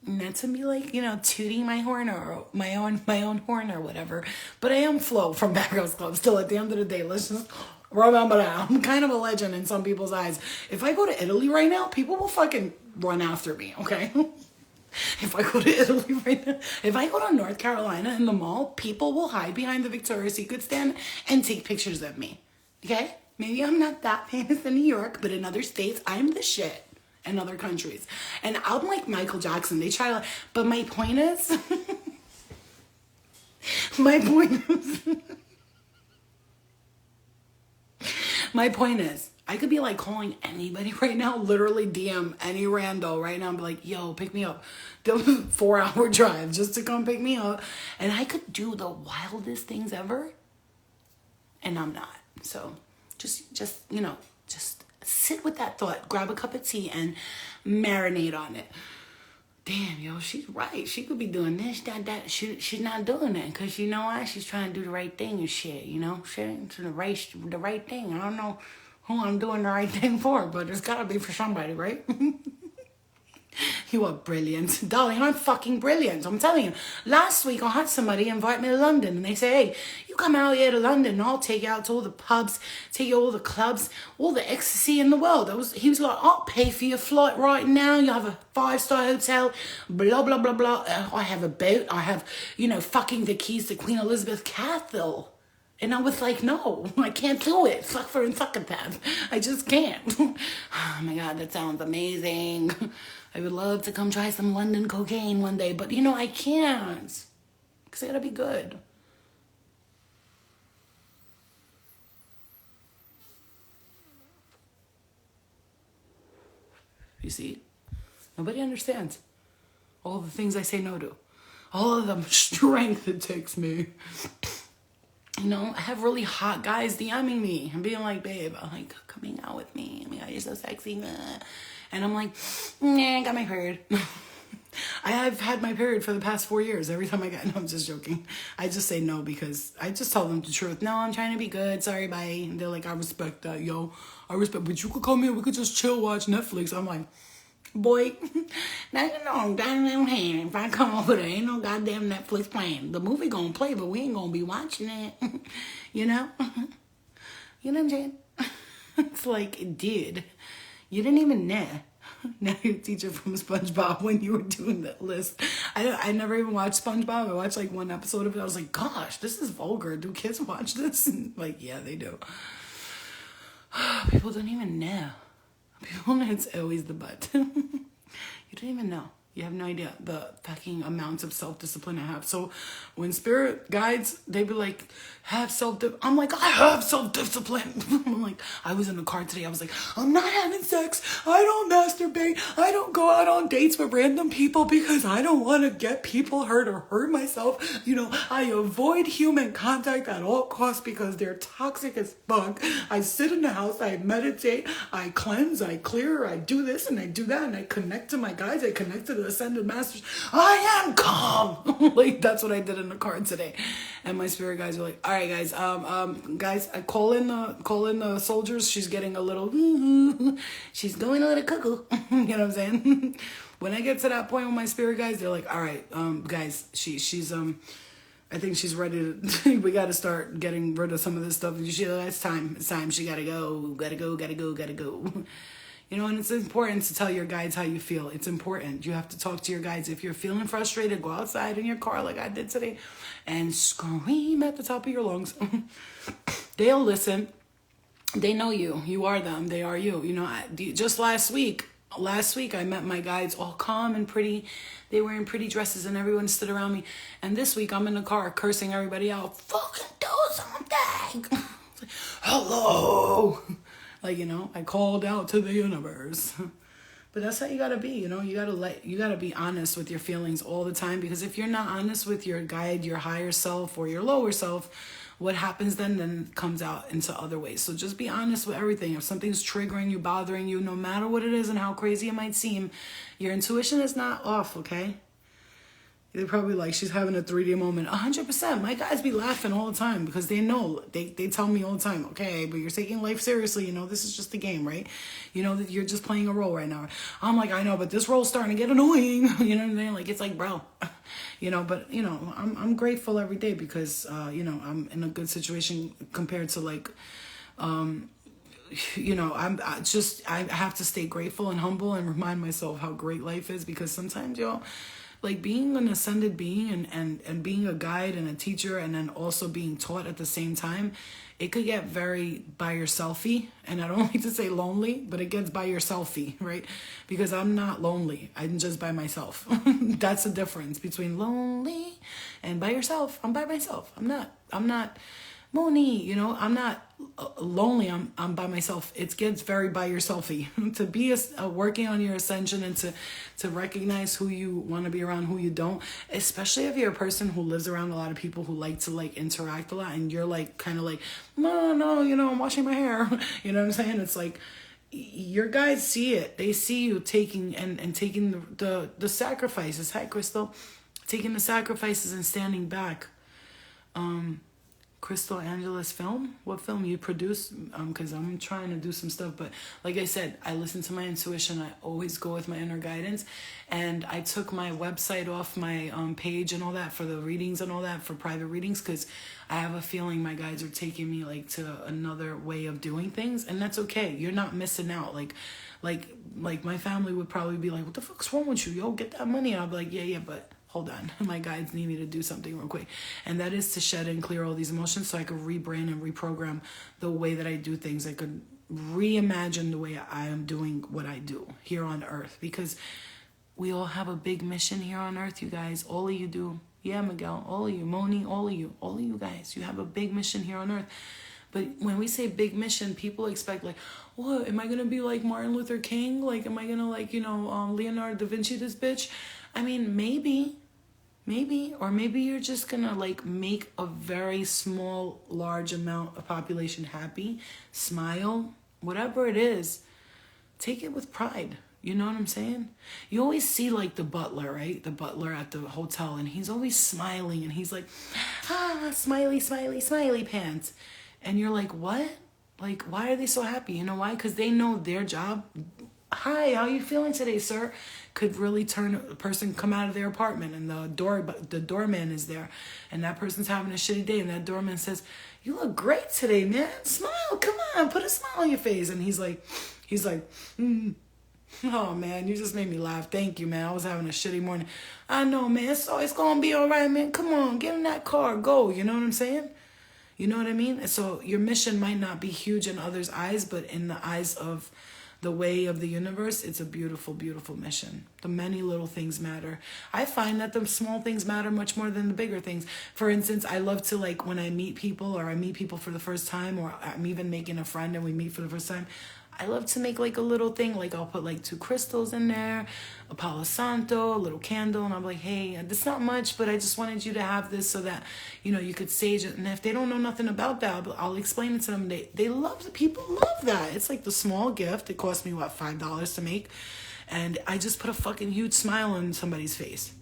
[SPEAKER 1] not to be like, you know, tooting my horn or my own horn or whatever, but I am Flo from Bad Club. Still, at the end of the day, let's just remember that I'm kind of a legend in some people's eyes. If I go to Italy right now, people will fucking run after me, okay? If I go to Italy right now, if I go to North Carolina in the mall, people will hide behind the Victoria's Secret stand and take pictures of me. Okay? Maybe I'm not that famous in New York, but in other states, I'm the shit. In other countries. And I'm like Michael Jackson. They try to, but my point is, my point is, I could be like calling anybody right now, literally DM any rando right now and be like, yo, pick me up. The 4-hour drive just to come pick me up. And I could do the wildest things ever. And I'm not. So just, you know, just sit with that thought. Grab a cup of tea and marinate on it. Damn, yo, she's right. She could be doing this, that. She's not doing it because you know why? She's trying to do the right thing and shit, you know? Shit, the right thing. I don't know who I'm doing the right thing for, but it's gotta be for somebody, right? You are brilliant. Darling, I'm fucking brilliant. I'm telling you. Last week, I had somebody invite me to London, and they say, hey, you come out here to London, and I'll take you out to all the pubs, take you all the clubs, all the ecstasy in the world. He was like, I'll pay for your flight right now. You have a 5-star hotel, blah, blah, blah, blah. I have a boat. I have, you know, fucking the keys to Queen Elizabeth Castle. And I was like, no, I can't do it. Fuck for a psychopath. I just can't. Oh my God, that sounds amazing. I would love to come try some London cocaine one day, but you know, I can't. Because I gotta be good. You see? Nobody understands all the things I say no to. All of the strength it takes me. You know, I have really hot guys DMing me and being like, babe, I'm like, coming out with me. Oh my God, you're so sexy. And I'm like, nah, I got my period. I've had my period for the past 4 years. Every time no, I'm just joking. I just say no because I just tell them the truth. No, I'm trying to be good. Sorry, bye. And they're like, I respect that, yo. I respect, but you could come here. We could just chill, watch Netflix. I'm like, boy, now you know, goddamn hand. If I come over there, ain't no goddamn Netflix playing. The movie gonna play, but we ain't gonna be watching it. You know? You know what I'm saying? It's like, dude, you didn't even know. Now you're a teacher from SpongeBob when you were doing that list. I never even watched SpongeBob. I watched like one episode of it. I was like, gosh, this is vulgar. Do kids watch this? And like, yeah, they do. People don't even know. People know it's always the butt. You don't even know. You have no idea the fucking amounts of self-discipline I have. So when spirit guides, they be like, have self-discipline. I'm like, I have self-discipline. I'm like, I was in the car today. I was like, I'm not having sex. I don't masturbate. I don't go out on dates with random people because I don't want to get people hurt or hurt myself. You know, I avoid human contact at all costs because they're toxic as fuck. I sit in the house. I meditate. I cleanse. I clear. I do this and I do that. And I connect to my guides. I connect to the ascended masters. I am calm. Like, that's what I did in the car today. And my spirit guys are like, all right, guys, guys, I call in the soldiers. She's getting a little, she's going a little cuckoo. You know what I'm saying? When I get to that point with my spirit guys, they're like, all right, guys, she's I think she's ready to, we got to start getting rid of some of this stuff. It's time. She got to go. You know, and it's important to tell your guides how you feel. It's important. You have to talk to your guides. If you're feeling frustrated, go outside in your car like I did today and scream at the top of your lungs. They'll listen. They know you. You are them. They are you. You know, just last week I met my guides all calm and pretty. They were wearing pretty dresses and everyone stood around me. And this week I'm in the car cursing everybody out. Fucking do something. Hello. Like, you know, I called out to the universe. But that's how you gotta be, you know. You gotta be honest with your feelings all the time, because if you're not honest with your guide, your higher self or your lower self, what happens then comes out into other ways. So just be honest with everything. If something's triggering you, bothering you, no matter what it is and how crazy it might seem, your intuition is not off, okay? They're probably like, she's having a 3D moment. 100%. My guys be laughing all the time because they know. They tell me all the time, okay, but you're taking life seriously. You know, this is just a game, right? You know that you're just playing a role right now. I'm like, I know, but this role's starting to get annoying. You know what I mean? Like, it's like, bro. You know, but, you know, I'm grateful every day because, you know, I'm in a good situation compared to, like, you know, I have to stay grateful and humble and remind myself how great life is, because sometimes, yo, like being an ascended being and being a guide and a teacher and then also being taught at the same time, it could get very by yourselfy. And I don't like to say lonely, but it gets by yourselfy, right? Because I'm not lonely. I'm just by myself. That's the difference between lonely and by yourself. I'm by myself. I'm not Moni, you know, I'm not lonely. I'm by myself. It gets very by yourselfy. To be working on your ascension and to recognize who you want to be around, who you don't, especially if you're a person who lives around a lot of people who like to like interact a lot, and you're like kind of like, no, you know, I'm washing my hair. You know what I'm saying? It's like your guys see it. They see you taking and taking the sacrifices. Hi, Crystal. Taking the sacrifices and standing back. Crystal Angela's film? What film you produce? Because I'm trying to do some stuff, but like I said, I listen to my intuition. I always go with my inner guidance, and I took my website off my page and all that for the readings and all that for private readings, because I have a feeling my guides are taking me like to another way of doing things, and that's okay. You're not missing out. Like my family would probably be like, "What the fuck's wrong with you? Yo, get that money." And I'll be like, "Yeah, but hold on, my guides need me to do something real quick." And that is to shed and clear all these emotions so I could rebrand and reprogram the way that I do things. I could reimagine the way I am doing what I do here on earth, because we all have a big mission here on earth, you guys. All of you do. Yeah, Miguel, all of you. Moni, all of you guys. You have a big mission here on earth. But when we say big mission, people expect like, what, am I going to be like Martin Luther King? Like, am I going to like, you know, Leonardo da Vinci this bitch? I mean, maybe, or maybe you're just gonna like make a very small, large amount of population happy, smile, whatever it is, take it with pride. You know what I'm saying? You always see like the butler, right? The butler at the hotel, and he's always smiling, and he's like, smiley, smiley, smiley pants. And you're like, what? Like, why are they so happy? You know why? Because they know their job. Hi, how you feeling today, sir? Could really turn a person come out of their apartment, and the doorman is there, and that person's having a shitty day, and that doorman says, "You look great today, man. Smile, come on, put a smile on your face." And he's like, "Oh man, you just made me laugh. Thank you, man. I was having a shitty morning." "I know, man. So it's gonna be all right, man. Come on, get in that car, go." You know what I'm saying? You know what I mean? So your mission might not be huge in others' eyes, but in the eyes of the way of the universe, it's a beautiful, beautiful mission. The many little things matter. I find that the small things matter much more than the bigger things. For instance, I love to, like, when I meet people, or I meet people for the first time, or I'm even making a friend and we meet for the first time, I love to make like a little thing, like I'll put like 2 crystals in there, a Palo Santo, a little candle, and I'm like, hey, it's not much, but I just wanted you to have this so that, you know, you could sage it. And if they don't know nothing about that, I'll explain it to them. They love, people love that. It's like the small gift. It cost me, what, $5 to make? And I just put a fucking huge smile on somebody's face.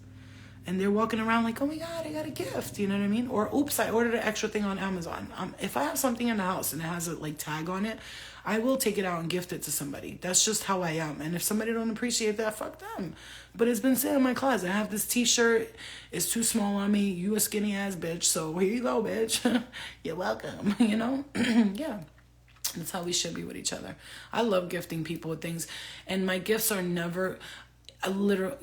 [SPEAKER 1] And they're walking around like, oh my God, I got a gift. You know what I mean? Or, oops, I ordered an extra thing on Amazon. If I have something in the house and it has a like tag on it, I will take it out and gift it to somebody. That's just how I am. And if somebody don't appreciate that, fuck them. But it's been sitting in my closet. I have this t-shirt. It's too small on me. You a skinny ass bitch. So here you go, bitch. You're welcome. You know? Yeah. That's how we should be with each other. I love gifting people with things. And my gifts are never...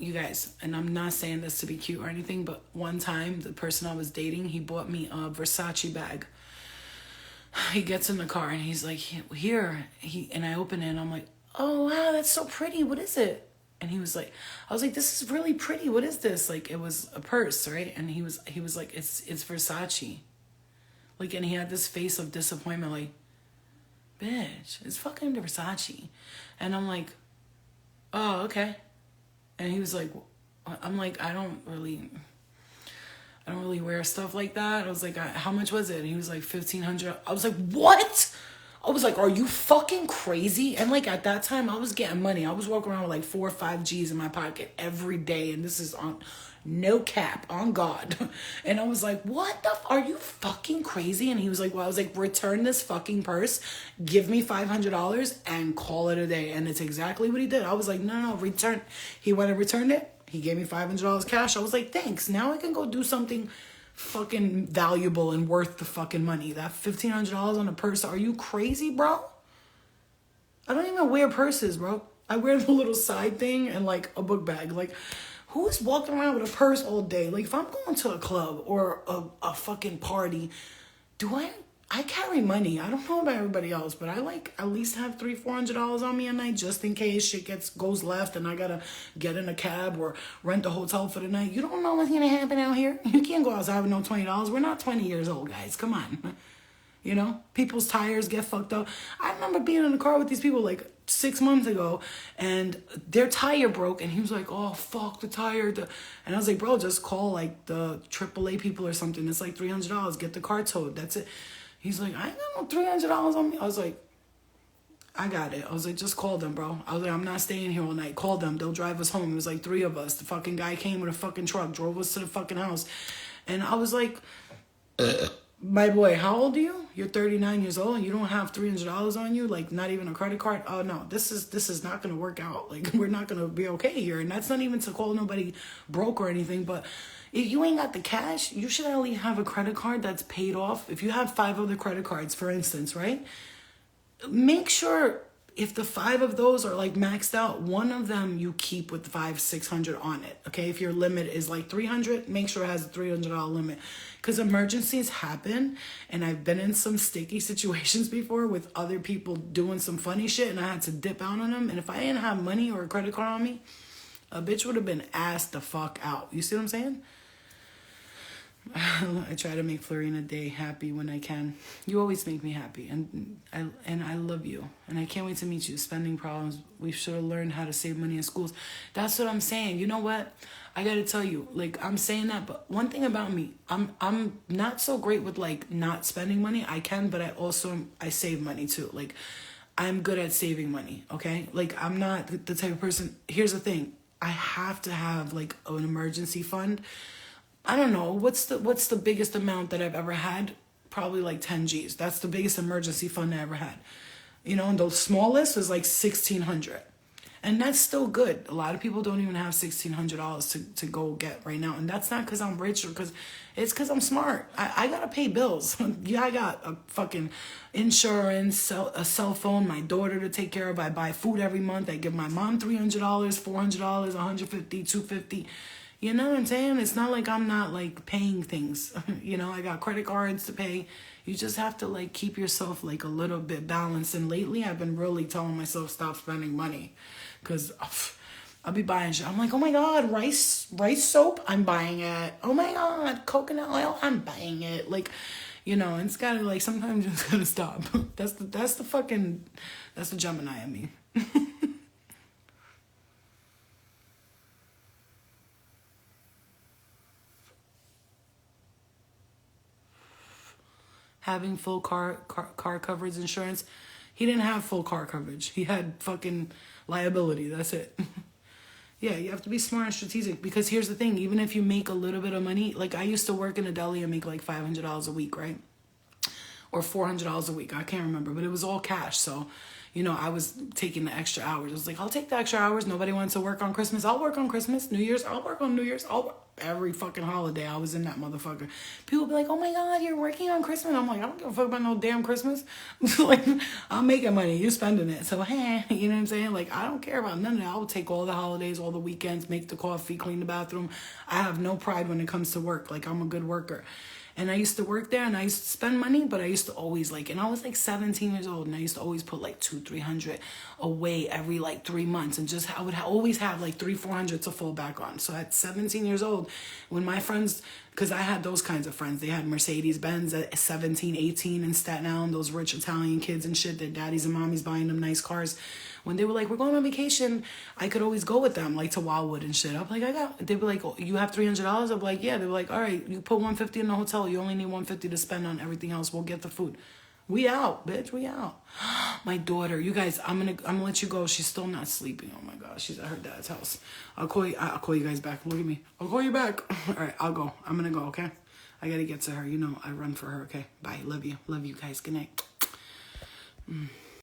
[SPEAKER 1] you guys, and I'm not saying this to be cute or anything, but one time the person I was dating, he bought me a Versace bag. He gets in the car and he's like, here, and I open it and I'm like, oh wow, that's so pretty. What is it? And he was like, I was like, this is really pretty. What is this? Like, it was a purse, right? And he was like, it's Versace. Like, and he had this face of disappointment, like, bitch, it's fucking Versace. And I'm like, Oh, okay. And he was like, I'm like, I don't really wear stuff like that. I was like, how much was it? And he was like, 1,500. I was like, what? I was like, are you fucking crazy? And like at that time, I was getting money. I was walking around with like 4 or 5 G's in my pocket every day. And this is on no cap, on God. And I was like, what the are you fucking crazy? And he was like, well, I was like, return this fucking purse, give me $500 and call it a day. And it's exactly what he did. I was like, no, return. He went and returned it. He gave me $500 cash. I was like, thanks. Now I can go do something fucking valuable and worth the fucking money. That $1,500 on a purse. Are you crazy, bro? I don't even wear purses, bro. I wear the little side thing and like a book bag. Like, who's walking around with a purse all day? Like, if I'm going to a club or a fucking party, do I carry money. I don't know about everybody else, but I like at least have $300-$400 on me a night just in case shit goes left and I gotta get in a cab or rent a hotel for the night. You don't know what's gonna happen out here. You can't go outside with no $20. We're not 20 years old, guys. Come on. You know, people's tires get fucked up. I remember being in the car with these people like 6 months ago and their tire broke and he was like, oh, fuck the tire. And I was like, bro, just call like the AAA people or something. It's like $300. Get the car towed. That's it. He's like, I ain't got no $300 on me. I was like, I got it. I was like, just call them, bro. I was like, I'm not staying here all night. Call them. They'll drive us home. It was like 3 of us. The fucking guy came with a fucking truck, drove us to the fucking house. And I was like, my boy, how old are you? You're 39 years old and you don't have $300 on you? Like, not even a credit card? Oh, no, this is not going to work out. Like, we're not going to be okay here. And that's not even to call nobody broke or anything, but if you ain't got the cash, you should only have a credit card that's paid off. If you have 5 other credit cards, for instance, right? Make sure if the 5 of those are like maxed out, one of them you keep with 500-600 on it. Okay, if your limit is like 300, make sure it has a $300 limit, because emergencies happen. And I've been in some sticky situations before with other people doing some funny shit, and I had to dip out on them. And if I didn't have money or a credit card on me, a bitch would have been asked the fuck out. You see what I'm saying? I try to make Florina Day happy when I can. You always make me happy, and I love you, and I can't wait to meet you. Spending problems. We should have learned how to save money in schools. That's what I'm saying. You know what? I gotta tell you, like, I'm saying that, but one thing about me, I'm not so great with like not spending money. I can, but I save money too. Like, I'm good at saving money. Okay, like I'm not the type of person. Here's the thing. I have to have like an emergency fund. I don't know, what's the biggest amount that I've ever had? Probably like 10 G's. That's the biggest emergency fund I ever had. You know, and the smallest was like 1,600. And that's still good. A lot of people don't even have $1,600 to go get right now. And that's not because I'm rich or it's because I'm smart. I got to pay bills. Yeah, I got a fucking insurance, a cell phone, my daughter to take care of. I buy food every month. I give my mom $300, $400, $150, $250. You know what I'm saying? It's not like I'm not like paying things. You know, I got credit cards to pay. You just have to like keep yourself like a little bit balanced. And lately I've been really telling myself stop spending money, because I'll be buying shit. I'm like, oh my God, rice soap, I'm buying it. Oh my God, coconut oil, I'm buying it. Like, you know, and it's gotta like sometimes you just gotta stop. That's the Gemini in me. Having full car coverage insurance. He didn't have full car coverage. He had fucking liability. That's it. Yeah, you have to be smart and strategic, because here's the thing. Even if you make a little bit of money, like I used to work in a deli and make like $500 a week, right? Or $400 a week. I can't remember, but it was all cash. So, you know, I was taking the extra hours. I was like, I'll take the extra hours. Nobody wants to work on Christmas. I'll work on Christmas. New Year's, I'll work on New Year's. Every fucking holiday, I was in that motherfucker. People be like, oh my God, you're working on Christmas. I'm like, I don't give a fuck about no damn Christmas. Like, I'm making money. You're spending it. So, hey, you know what I'm saying? Like, I don't care about none of that. I will take all the holidays, all the weekends, make the coffee, clean the bathroom. I have no pride when it comes to work. Like, I'm a good worker. And I used to work there and I used to spend money, but I used to always like, and I was like 17 years old and I used to always put like 200-300 away every like 3 months, and just I would always have like 300-400 to fall back on. So at 17 years old, when my friends, because I had those kinds of friends, they had Mercedes Benz at 17, 18 in Staten Island, those rich Italian kids and shit, their daddies and mommies buying them nice cars. When they were like, we're going on vacation, I could always go with them, like to Wildwood and shit. I'm like, they'd be like, oh, you have $300? I'm like, yeah. They were like, all right, you put $150 in the hotel. You only need $150 to spend on everything else. We'll get the food. We out, bitch. We out. My daughter, you guys, I'm gonna let you go. She's still not sleeping. Oh my gosh, she's at her dad's house. I'll call you guys back. Look at me. I'll call you back. All right, I'll go. I'm gonna go. Okay. I gotta get to her. You know, I run for her. Okay. Bye. Love you. Love you guys. Good night.